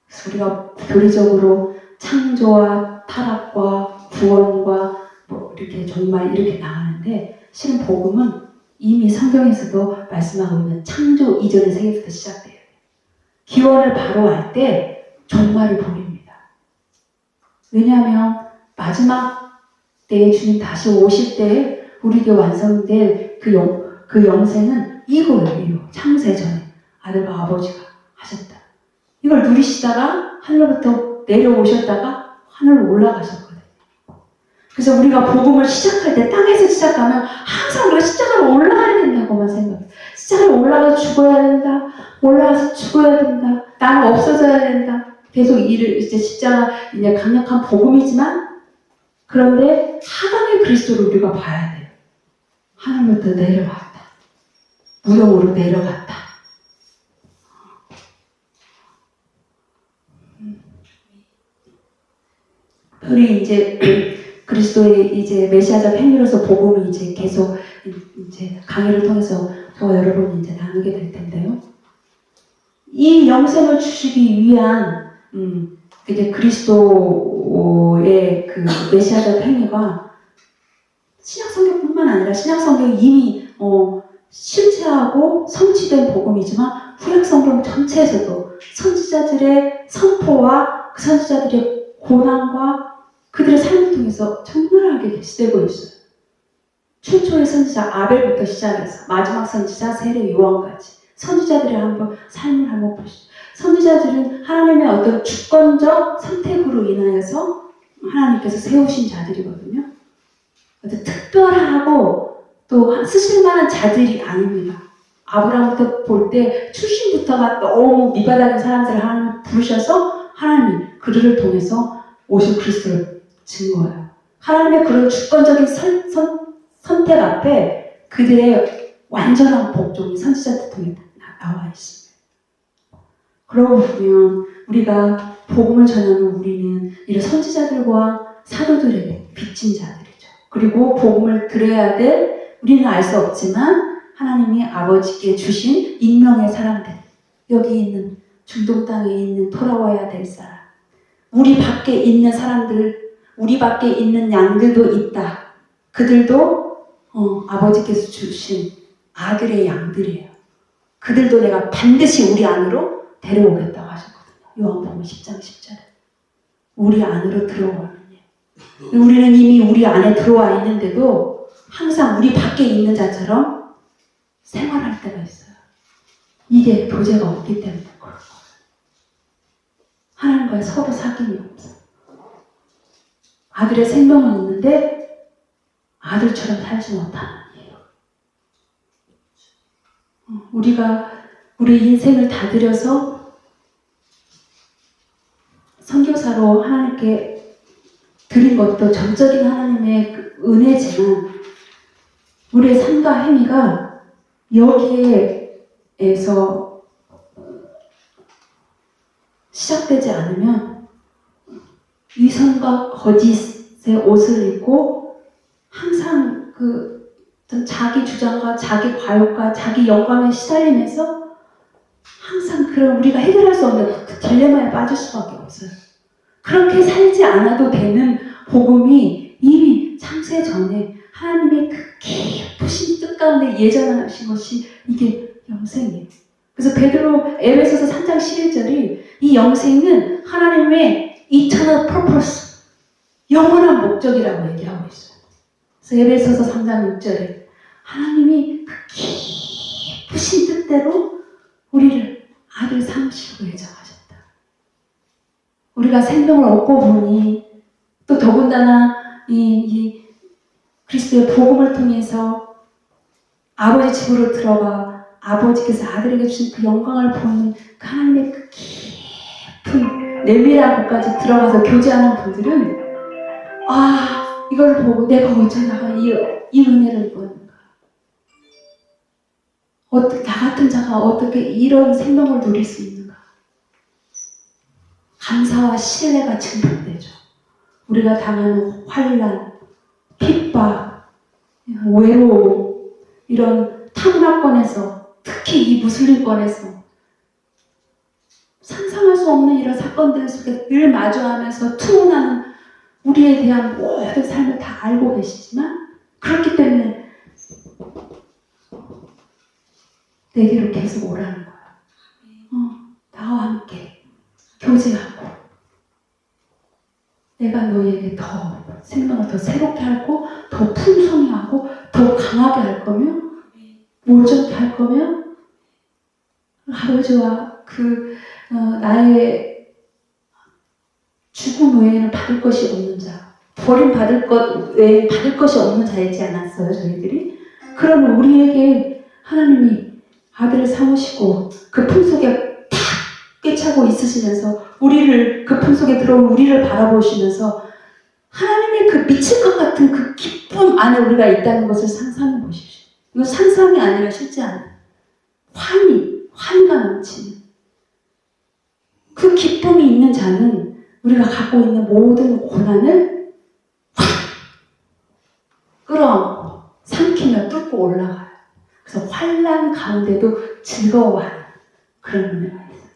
[SPEAKER 2] 그래서 우리가 교리적으로 창조와 타락과 구원과 뭐 이렇게 정말 이렇게 나가는데 실은 복음은 이미 성경에서도 말씀하고 있는 창조 이전의 세계부터 시작돼요. 기원을 바로 알 때 종말을 보입니다. 왜냐하면 마지막 때에 주님 다시 오실 때에 우리에게 완성될 그 영생은 이거예요. 창세 전에 아들과 아버지가 하셨다. 이걸 누리시다가 하늘로부터 내려오셨다가 하늘로 올라가셨거든요. 그래서 우리가 복음을 시작할 때 땅에서 시작하면 항상 우리가 십자가로 올라가야 된다고만 생각해요. 십자가로 올라가서 죽어야 된다. 올라가서 죽어야 된다. 나는 없어져야 된다. 계속 이제 십자가 이제 강력한 복음이지만 그런데 하강의 그리스도를 우리가 봐야 돼요. 하늘로부터 내려왔다. 무덤으로 내려갔다. 우리 이제 그리스도의 이제 메시아적 행위로서 복음을 이제 계속 이제 강의를 통해서 저와 여러분이 이제 나누게 될 텐데요. 이 영생을 주시기 위한 이제 그리스도의 그 메시아적 행위가 신약 성경뿐만 아니라 신약 성경이 이미 실체하고 성취된 복음이지만 후약 성경 전체에서도 선지자들의 선포와 그 선지자들의 고난과 그들의 삶을 통해서 적나라하게 게시되고 있어요. 최초의 선지자 아벨부터 시작해서 마지막 선지자 세례 요한까지 선지자들의 삶을 한번 보시죠. 선지자들은 하나님의 어떤 주권적 선택으로 인하여서 하나님께서 세우신 자들이거든요. 어떤 특별하고 또 쓰실만한 자들이 아닙니다. 아브라함부터 볼 때 출신부터가 너무 밑바닥인 사람들을 하나님 부르셔서 하나님 그들을 통해서 오실 그리스도를 증거해요. 하나님의 그런 주권적인 선택 앞에 그들의 완전한 복종이 선지자들 통해 나와 있습니다. 그러고 보면 우리가 복음을 전하는 우리는 이런 선지자들과 사도들에게 빚진 자들이죠. 그리고 복음을 들어야 될 우리는 알 수 없지만 하나님이 아버지께 주신 익명의 사람들, 여기 있는 중동 땅에 있는 돌아와야 될 사람, 우리 밖에 있는 사람들, 우리 밖에 있는 양들도 있다. 그들도 아버지께서 주신 아들의 양들이에요. 그들도 내가 반드시 우리 안으로 데려오겠다고 하셨거든요. 요한복음 10장 10절에. 우리 안으로 들어오는 예. 우리는 이미 우리 안에 들어와 있는데도 항상 우리 밖에 있는 자처럼 생활할 때가 있어요. 이게 교제가 없기 때문에 그런 거예요. 하나님과의 서로 사귐이 없어요. 아들의 생명은 있는데 아들처럼 살지 못하는 이유. 우리가 우리 인생을 다 들여서 선교사로 하나님께 드린 것도 전적인 하나님의 그 은혜지만 우리의 삶과 행위가 위선과 거짓의 옷을 입고 항상 그 어떤 자기 주장과 자기 과욕과 자기 영광에 시달리면서 항상 그런 우리가 해결할 수 없는 그 딜레마에 빠질 수밖에 없어요. 그렇게 살지 않아도 되는 복음이 이미 창세 전에 하나님의 그 깊으신 뜻 가운데 예정하신 것이 이게 영생이에요. 그래서 베드로 에베소서 3장 11절이 이 영생은 하나님의 eternal purpose, 영원한 목적이라고 얘기하고 있어요. 그래서 에베소서 3장 6절에 하나님이 그 깊으신 뜻대로 우리를 아들 삼으시고 예정하셨다. 우리가 생명을 얻고 보니 또 더군다나 이 그리스도의 복음을 통해서 아버지 집으로 들어가 아버지께서 아들에게 주신 그 영광을 보는 그 하나님의 그 깊은 내밀한 곳까지 들어가서 교제하는 분들은 이걸 보고 내가 어쩌다가 이 은혜를 입었는가, 나 같은 자가 어떻게 이런 생명을 누릴 수 있는가, 감사와 신뢰가 증폭되죠. 우리가 당하는 환난, 핍박, 외로움, 이런 탐락권에서, 특히 이 무슬림권에서 상상할 수 없는 이런 사건들 속에 늘 마주하면서 투혼하는 우리에 대한 모든 삶을 다 알고 계시지만 그렇기 때문에 내게로 계속 오라는 거야. 나와 함께 교제하고 내가 너희에게 더 생명을 더 새롭게 하고 더 풍성히 하고 더 강하게 할 거면, 몰전케 할 거면 아버지와 나의 죽음 외에는 받을 것이 없는 자, 버림받을 것 외에 받을 것이 없는 자이지 않았어요, 저희들이? 그러면 우리에게 하나님이 아들을 삼으시고 그 품속에 탁 꿰차고 있으시면서 그 품속에 들어온 우리를 바라보시면서 하나님의 그 미칠 것 같은 그 기쁨 안에 우리가 있다는 것을 상상해 보십시오. 이거 상상이 아니라 실제 아니에요. 환희가 넘치는 그 기쁨이 있는 자는 우리가 갖고 있는 모든 고난을 확 끌어안고 삼키며 뚫고 올라가요. 그래서 환난 가운데도 즐거워하는 그런 은혜가 있어요.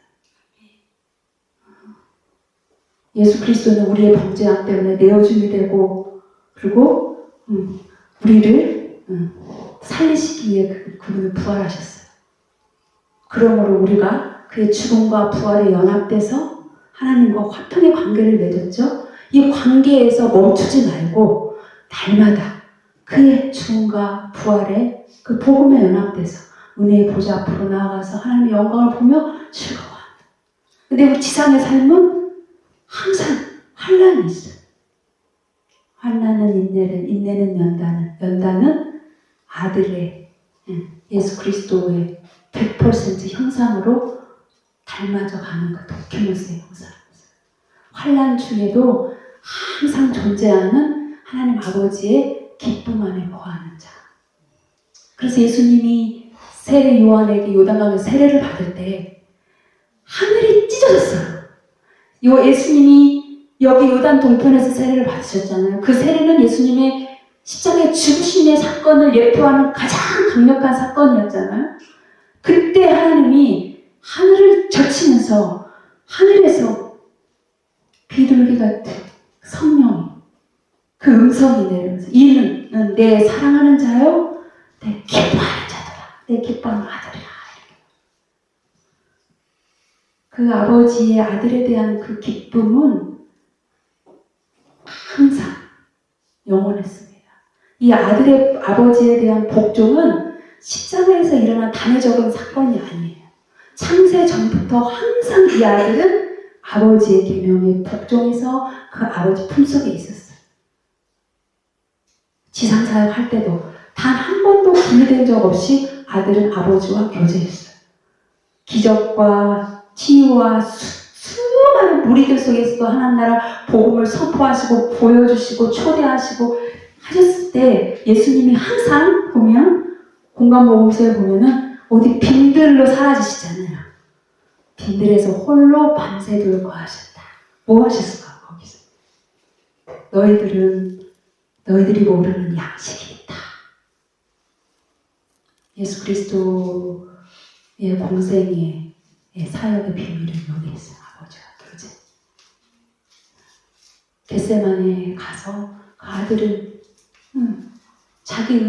[SPEAKER 2] 예수 그리스도는 우리의 범죄함 때문에 내어줌이 되고, 그리고 우리를 살리시기 위해 그분을 부활하셨어요. 그러므로 우리가 그의 죽음과 부활에 연합돼서 하나님과 화평의 관계를 맺었죠. 이 관계에서 멈추지 말고 날마다 그의 죽음과 부활에 그 복음에 연합돼서 은혜의 보좌 앞으로 나아가서 하나님의 영광을 보며 즐거워한다. 근데 우리 지상의 삶은 항상 환난이 있어요. 환난은 인내는 연단은 아들의 예수 그리스도의 100% 형상으로 닮아져 가는 그 도큐멘트의 형상이었어요. 환난 중에도 항상 존재하는 하나님 아버지의 기쁨 안에 거하는 자. 그래서 예수님이 세례 요한에게 요단강에 세례를 받을 때 하늘이 찢어졌어요. 예수님이 여기 요단 동편에서 세례를 받으셨잖아요. 그 세례는 예수님의 십자가의 죽으심의 사건을 예표하는 가장 강력한 사건이었잖아요. 그때 하나님이 하늘을 젖히면서 하늘에서 비둘기 같은 성령이 그 음성이 내려오면서 이는 내 사랑하는 자요, 내 기뻐하는 자들아, 내 기뻐하는 아들이라. 그 아버지의 아들에 대한 그 기쁨은 항상 영원했습니다. 이 아버지에 대한 복종은 십자가에서 일어난 단회적인 사건이 아니에요. 창세 전부터 항상 이 아들은 아버지의 계명에 복종해서 그 아버지 품속에 있었어요. 지상사역 할 때도 단 한 번도 분리된 적 없이 아들은 아버지와 교제했어요. 기적과 치유와 수많은 무리들 속에서도 하나님 나라 복음을 선포하시고 보여주시고 초대하시고 하셨을 때 예수님이 항상 보면 공간복음서에 보면은 어디 빈들로 사라지시잖아요. 빈들에서 홀로 밤새도록 거하셨다. 뭐 하셨을까 거기서? 너희들이 모르는 양식이 있다. 예수 그리스도의 공생의 사역의 비밀은 여기 있어요. 아버지와 교제. 겟세마네에 가서 그 아들은 자기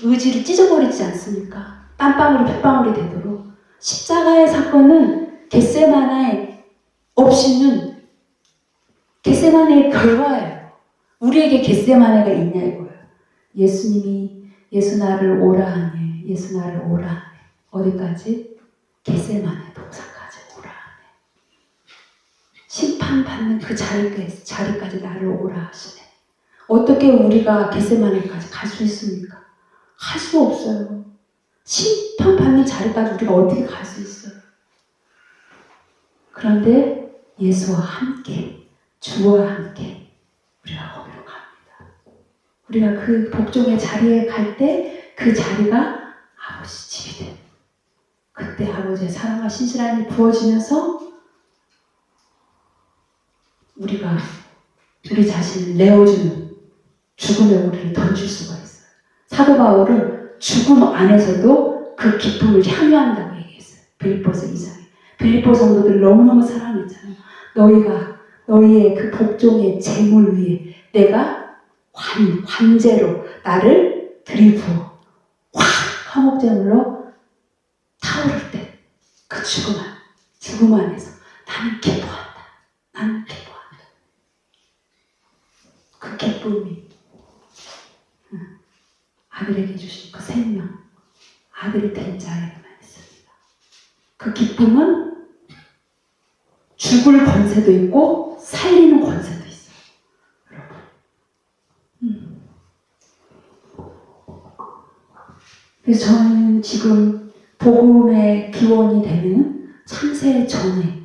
[SPEAKER 2] 의지를 찢어버리지 않습니까? 땀방울이 핏방울이 되도록. 십자가의 사건은 겟세마네 없이는 겟세마네의 결과예요. 우리에게 겟세마네가 있냐 이거예요. 예수님이 예수 나를 오라 하네. 예수 나를 오라 하네. 어디까지? 겟세마네 동산까지 오라 하네. 심판받는 그 자리까지 나를 오라 하시네. 어떻게 우리가 겟세마네까지 갈 수 있습니까? 갈 수 없어요. 심판받는 자리까지 우리가 어떻게 갈 수 있어요? 그런데 예수와 함께, 주와 함께 우리가 거기로 갑니다. 우리가 그 복종의 자리에 갈 때 그 자리가 아버지 집이 돼요. 그때 아버지의 사랑과 신실함이 부어지면서 우리가 우리 자신을 내어주는 죽음에 우리를 던질 수가 있어요. 사도 바울은 죽음 안에서도 그 기쁨을 향유한다고 얘기했어요. 빌립보서 2장에. 빌립보 성도들 너무너무 사랑했잖아요. 너희의 그 복종의 재물 위에 내가 관제로 나를 들이부어 확 화목제물로 타오를 때 그 죽음 안에서 나는 기뻐한다. 나는 기뻐한다. 그 기쁨이 아들에게 주신 그 생명, 아들이 된 자에게만 있습니다. 그 기쁨은 죽을 권세도 있고 살리는 권세도 있어요. 여러분. 그래서 저는 지금 복음의 기원이 되는 창세 전에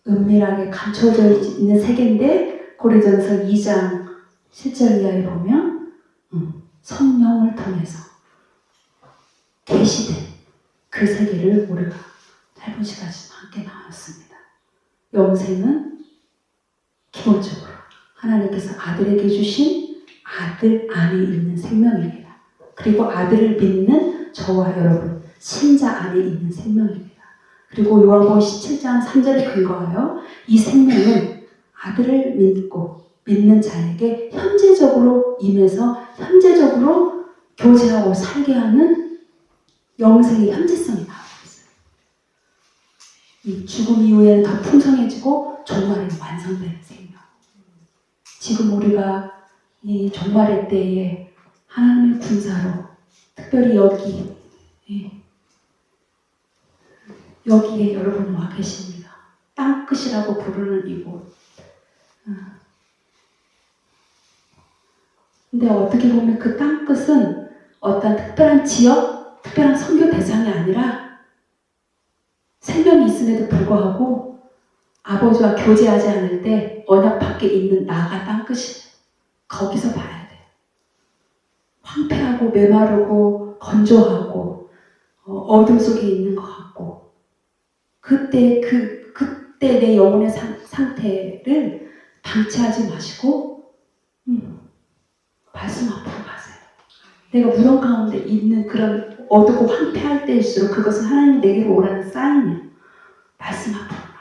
[SPEAKER 2] 은밀하게 감춰져 있는 세계인데 고린도전서 2장 7절 이하에 보면 성령을 통해서 계시된 그 세계를 우리가 짧은 시간 함께 나눴습니다. 영생은 기본적으로 하나님께서 아들에게 주신 아들 안에 있는 생명입니다. 그리고 아들을 믿는 저와 여러분 신자 안에 있는 생명입니다. 그리고 요한복음 17장 3절에 근거하여 이 생명은 아들을 믿는 자에게 현재적으로 임해서 현재적으로 교제하고 살게 하는 영생의 현재성이 나오고 있어요. 이 죽음 이후에는 더 풍성해지고 종말에는 완성되는 생명. 지금 우리가 이 종말의 때에 하나님의 군사로 특별히 여기에 여러분 와 계십니다. 땅끝이라고 부르는 이곳. 근데 어떻게 보면 그 땅끝은 어떤 특별한 지역, 특별한 선교 대상이 아니라 생명이 있음에도 불구하고 아버지와 교제하지 않을 때 언약 밖에 있는 나가 땅끝이에요. 거기서 봐야 돼요. 황폐하고 메마르고 건조하고 어둠 속에 있는 것 같고 그때 내 영혼의 상태를 방치하지 마시고 말씀 앞으로 가세요. 내가 무덤 가운데 있는 그런 어둡고 황폐할 때일수록 그것은 하나님 내게로 오라는 사인이에요. 말씀 앞으로 나와요.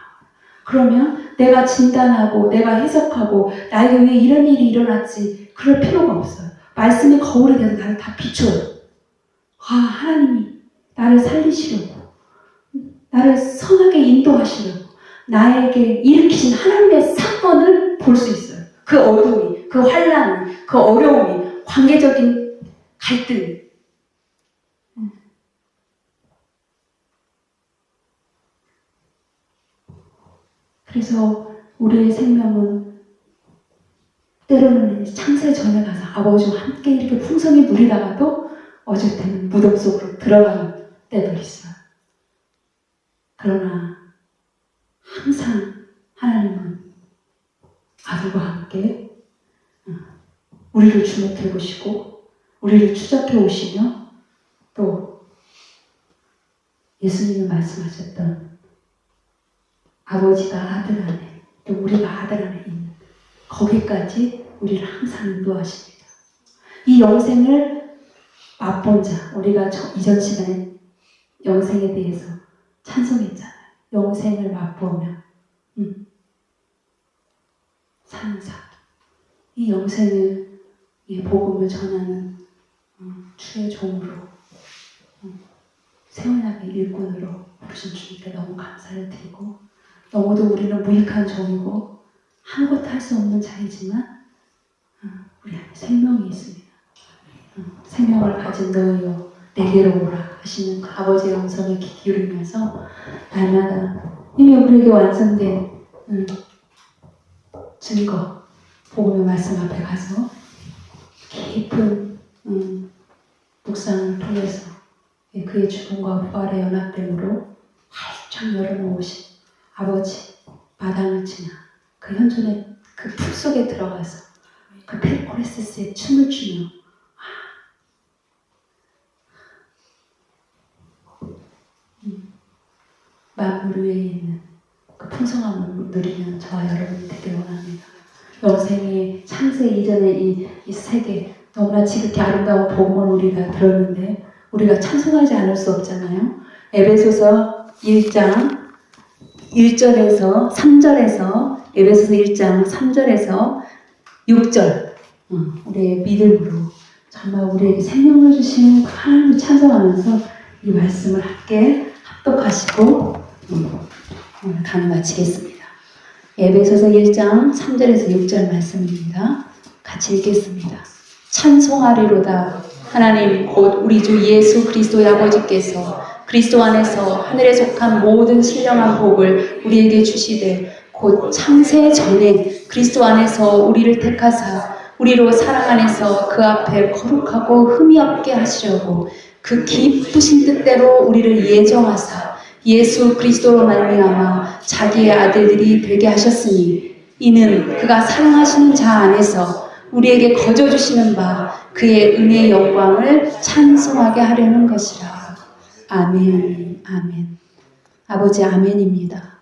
[SPEAKER 2] 그러면 내가 진단하고 내가 해석하고 나에게 왜 이런 일이 일어났지 그럴 필요가 없어요. 말씀이 거울이 돼서 나를 다 비춰요. 하나님이 나를 살리시려고 나를 선하게 인도하시려고 나에게 일으키신 하나님의 사건을 볼 수 있어요. 그 어둠이, 그 환란이, 그 어려움이, 관계적인 갈등이. 그래서 우리의 생명은 때로는 창세 전에 가서 아버지와 함께 이렇게 풍성히 누리다가도 어쩔 때는 무덤 속으로 들어가는 때도 있어요. 그러나 항상 하나님은 아들과 함께 우리를 주목해 보시고 우리를 추적해 오시며 또 예수님이 말씀하셨던 아버지가 아들 안에 또 우리가 아들 안에 있는 거기까지 우리를 항상 인도하십니다. 이 영생을 맛본 자, 우리가 이전 시간에 영생에 대해서 찬송했잖아요. 영생을 맛보면 사는 자. 이 영생을, 이 복음을 전하는 주의 종으로, 세원하게 일꾼으로 부르신 주님께 너무 감사를 드리고, 너무도 우리는 무익한 종이고 아무것도 할 수 없는 자이지만 우리 안에 생명이 있습니다. 생명을 가진 너희여 내게로 오라 하시는 그 아버지의 음성에 귀 기울이면서 날마다 이미 우리에게 완성된 증거, 복음의 말씀 앞에 가서 깊은 묵상을 통해서 그의 죽음과 부활의 연합됨으로 활짝 열어놓으신 아버지 마당을 지나 그 현존의 그 풀 속에 들어가서 그 페리코레스의 춤을 추며 만물 위에 있는 그 풍성함을 누리는 저와 여러분이 되길 원합니다. 영생의 창세 이전의 이 세계, 너무나 지극히 아름다운 복음을 우리가 들었는데 우리가 찬송하지 않을 수 없잖아요. 에베소서 1장 1절에서 3절에서 에베소서 1장 3절에서 6절 우리의 믿음으로 정말 우리에게 생명을 주신 하나님을 찬송하면서 이 말씀을 함께 합독하시고 오늘 강의 마치겠습니다. 에베소서 1장 3절에서 6절 말씀입니다. 같이 읽겠습니다. 찬송하리로다 하나님 곧 우리 주 예수 그리스도의 아버지께서 그리스도 안에서 하늘에 속한 모든 신령한 복을 우리에게 주시되 곧 창세 전에 그리스도 안에서 우리를 택하사 우리로 사랑 안에서 그 앞에 거룩하고 흠이 없게 하시려고 그 기쁘신 뜻대로 우리를 예정하사 예수 그리스도로 말미암아 자기의 아들들이 되게 하셨으니 이는 그가 사랑하시는 자 안에서 우리에게 거저 주시는 바 그의 은혜의 영광을 찬송하게 하려는 것이라. 아멘, 아멘. 아버지 아멘입니다.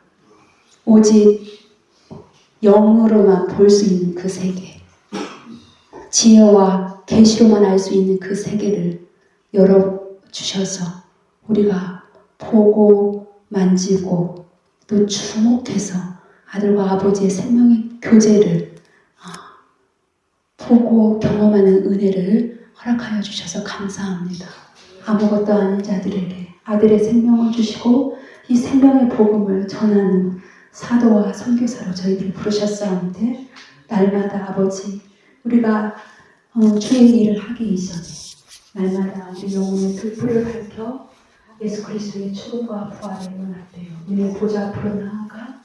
[SPEAKER 2] 오직 영으로만 볼 수 있는 그 세계, 지혜와 계시로만 알 수 있는 그 세계를 열어주셔서 우리가 보고 만지고 또 주목해서 아들과 아버지의 생명의 교제를 보고 경험하는 은혜를 허락하여 주셔서 감사합니다. 아무것도 아닌 자들에게 아들의 생명을 주시고 이 생명의 복음을 전하는 사도와 선교사로 저희들을 부르셨사온데 날마다 아버지 우리가 주의 일을 하기 이전에 날마다 우리 영혼의 불을 밝혀 예수 그리스도의 죽음과 부활에 연합되어 우리의 보좌 앞으로 나아가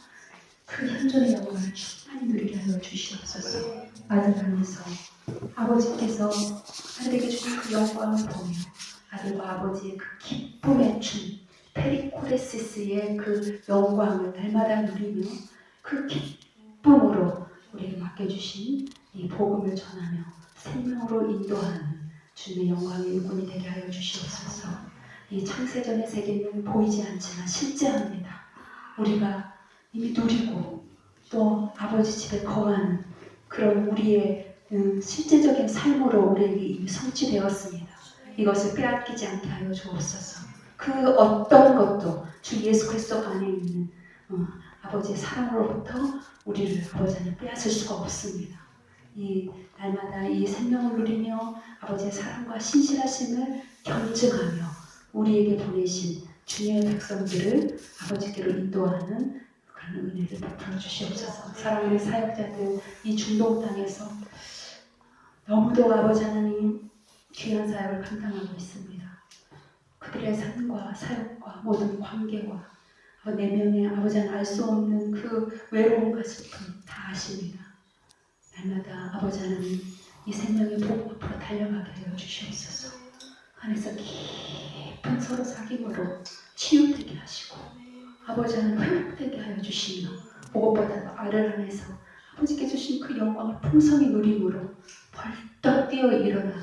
[SPEAKER 2] 그 현존의 영광을 충만히 누리게 하여 주시옵소서. 아들 안에서 아버지께서 아들에게 주신 그 영광을 보며 아들과 아버지의 그 기쁨의 춤 페리코레시스의 그 영광을 날마다 누리며 그 기쁨으로 우리에게 맡겨주신 이 복음을 전하며 생명으로 인도하는 주님의 영광의 일꾼이 되게 하여 주시옵소서. 이 창세전의 세계는 보이지 않지만 실제합니다. 우리가 이미 누리고 또 아버지 집에 거하는 그런 우리의 실제적인 삶으로 우리에게 이미 성취되었습니다. 이것을 빼앗기지 않게 하여 주옵소서. 그 어떤 것도 주 예수 그리스도 안에 있는 아버지의 사랑으로부터 우리를 아버지 안에 빼앗을 수가 없습니다. 이 날마다 이 생명을 누리며 아버지의 사랑과 신실하심을 견증하며 우리에게 보내신 주님의 백성들을 아버지께로 인도하는 그런 은혜를 베풀어 주시옵소서. 사랑하는 사역자들 이 중동 땅에서 너무도 아버지 하나님 귀한 사역을 감당하고 있습니다. 그들의 삶과 사역과 모든 관계와 내면의 아버지 하나님 알 수 없는 그 외로움과 슬픔 다 아십니다. 날마다 아버지 하나님 이 생명의 복음 앞으로 달려가게 하여 주시옵소서. 안에서 깊은 서로 사귐으로 치유되게 하시고 아버지 하나님 회복되게 하여 주시며 무엇보다도 아들 안에서 아버지께 주신 그 영광을 풍성히 누림으로 벌떡 뛰어 일어나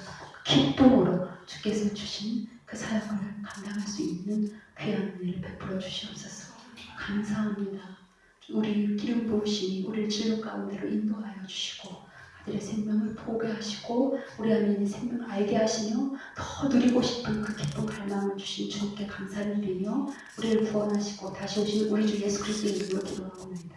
[SPEAKER 2] 기쁨으로 주께서 주신 그 사역을 감당할 수 있는 귀한 은혜를 베풀어 주시옵소서. 감사합니다. 우리 기름 부으심이 우리를 진로 가운데로 인도하여 주시고 아들의 생명을 보게 하시고 우리 안에 있는 생명을 알게 하시며 더 누리고 싶은 그 기쁜 갈망을 주신 주님께 감사를 드리며 우리를 구원하시고 다시 오신 우리 주 예수 그리스도의 이름으로 기도하옵나이다.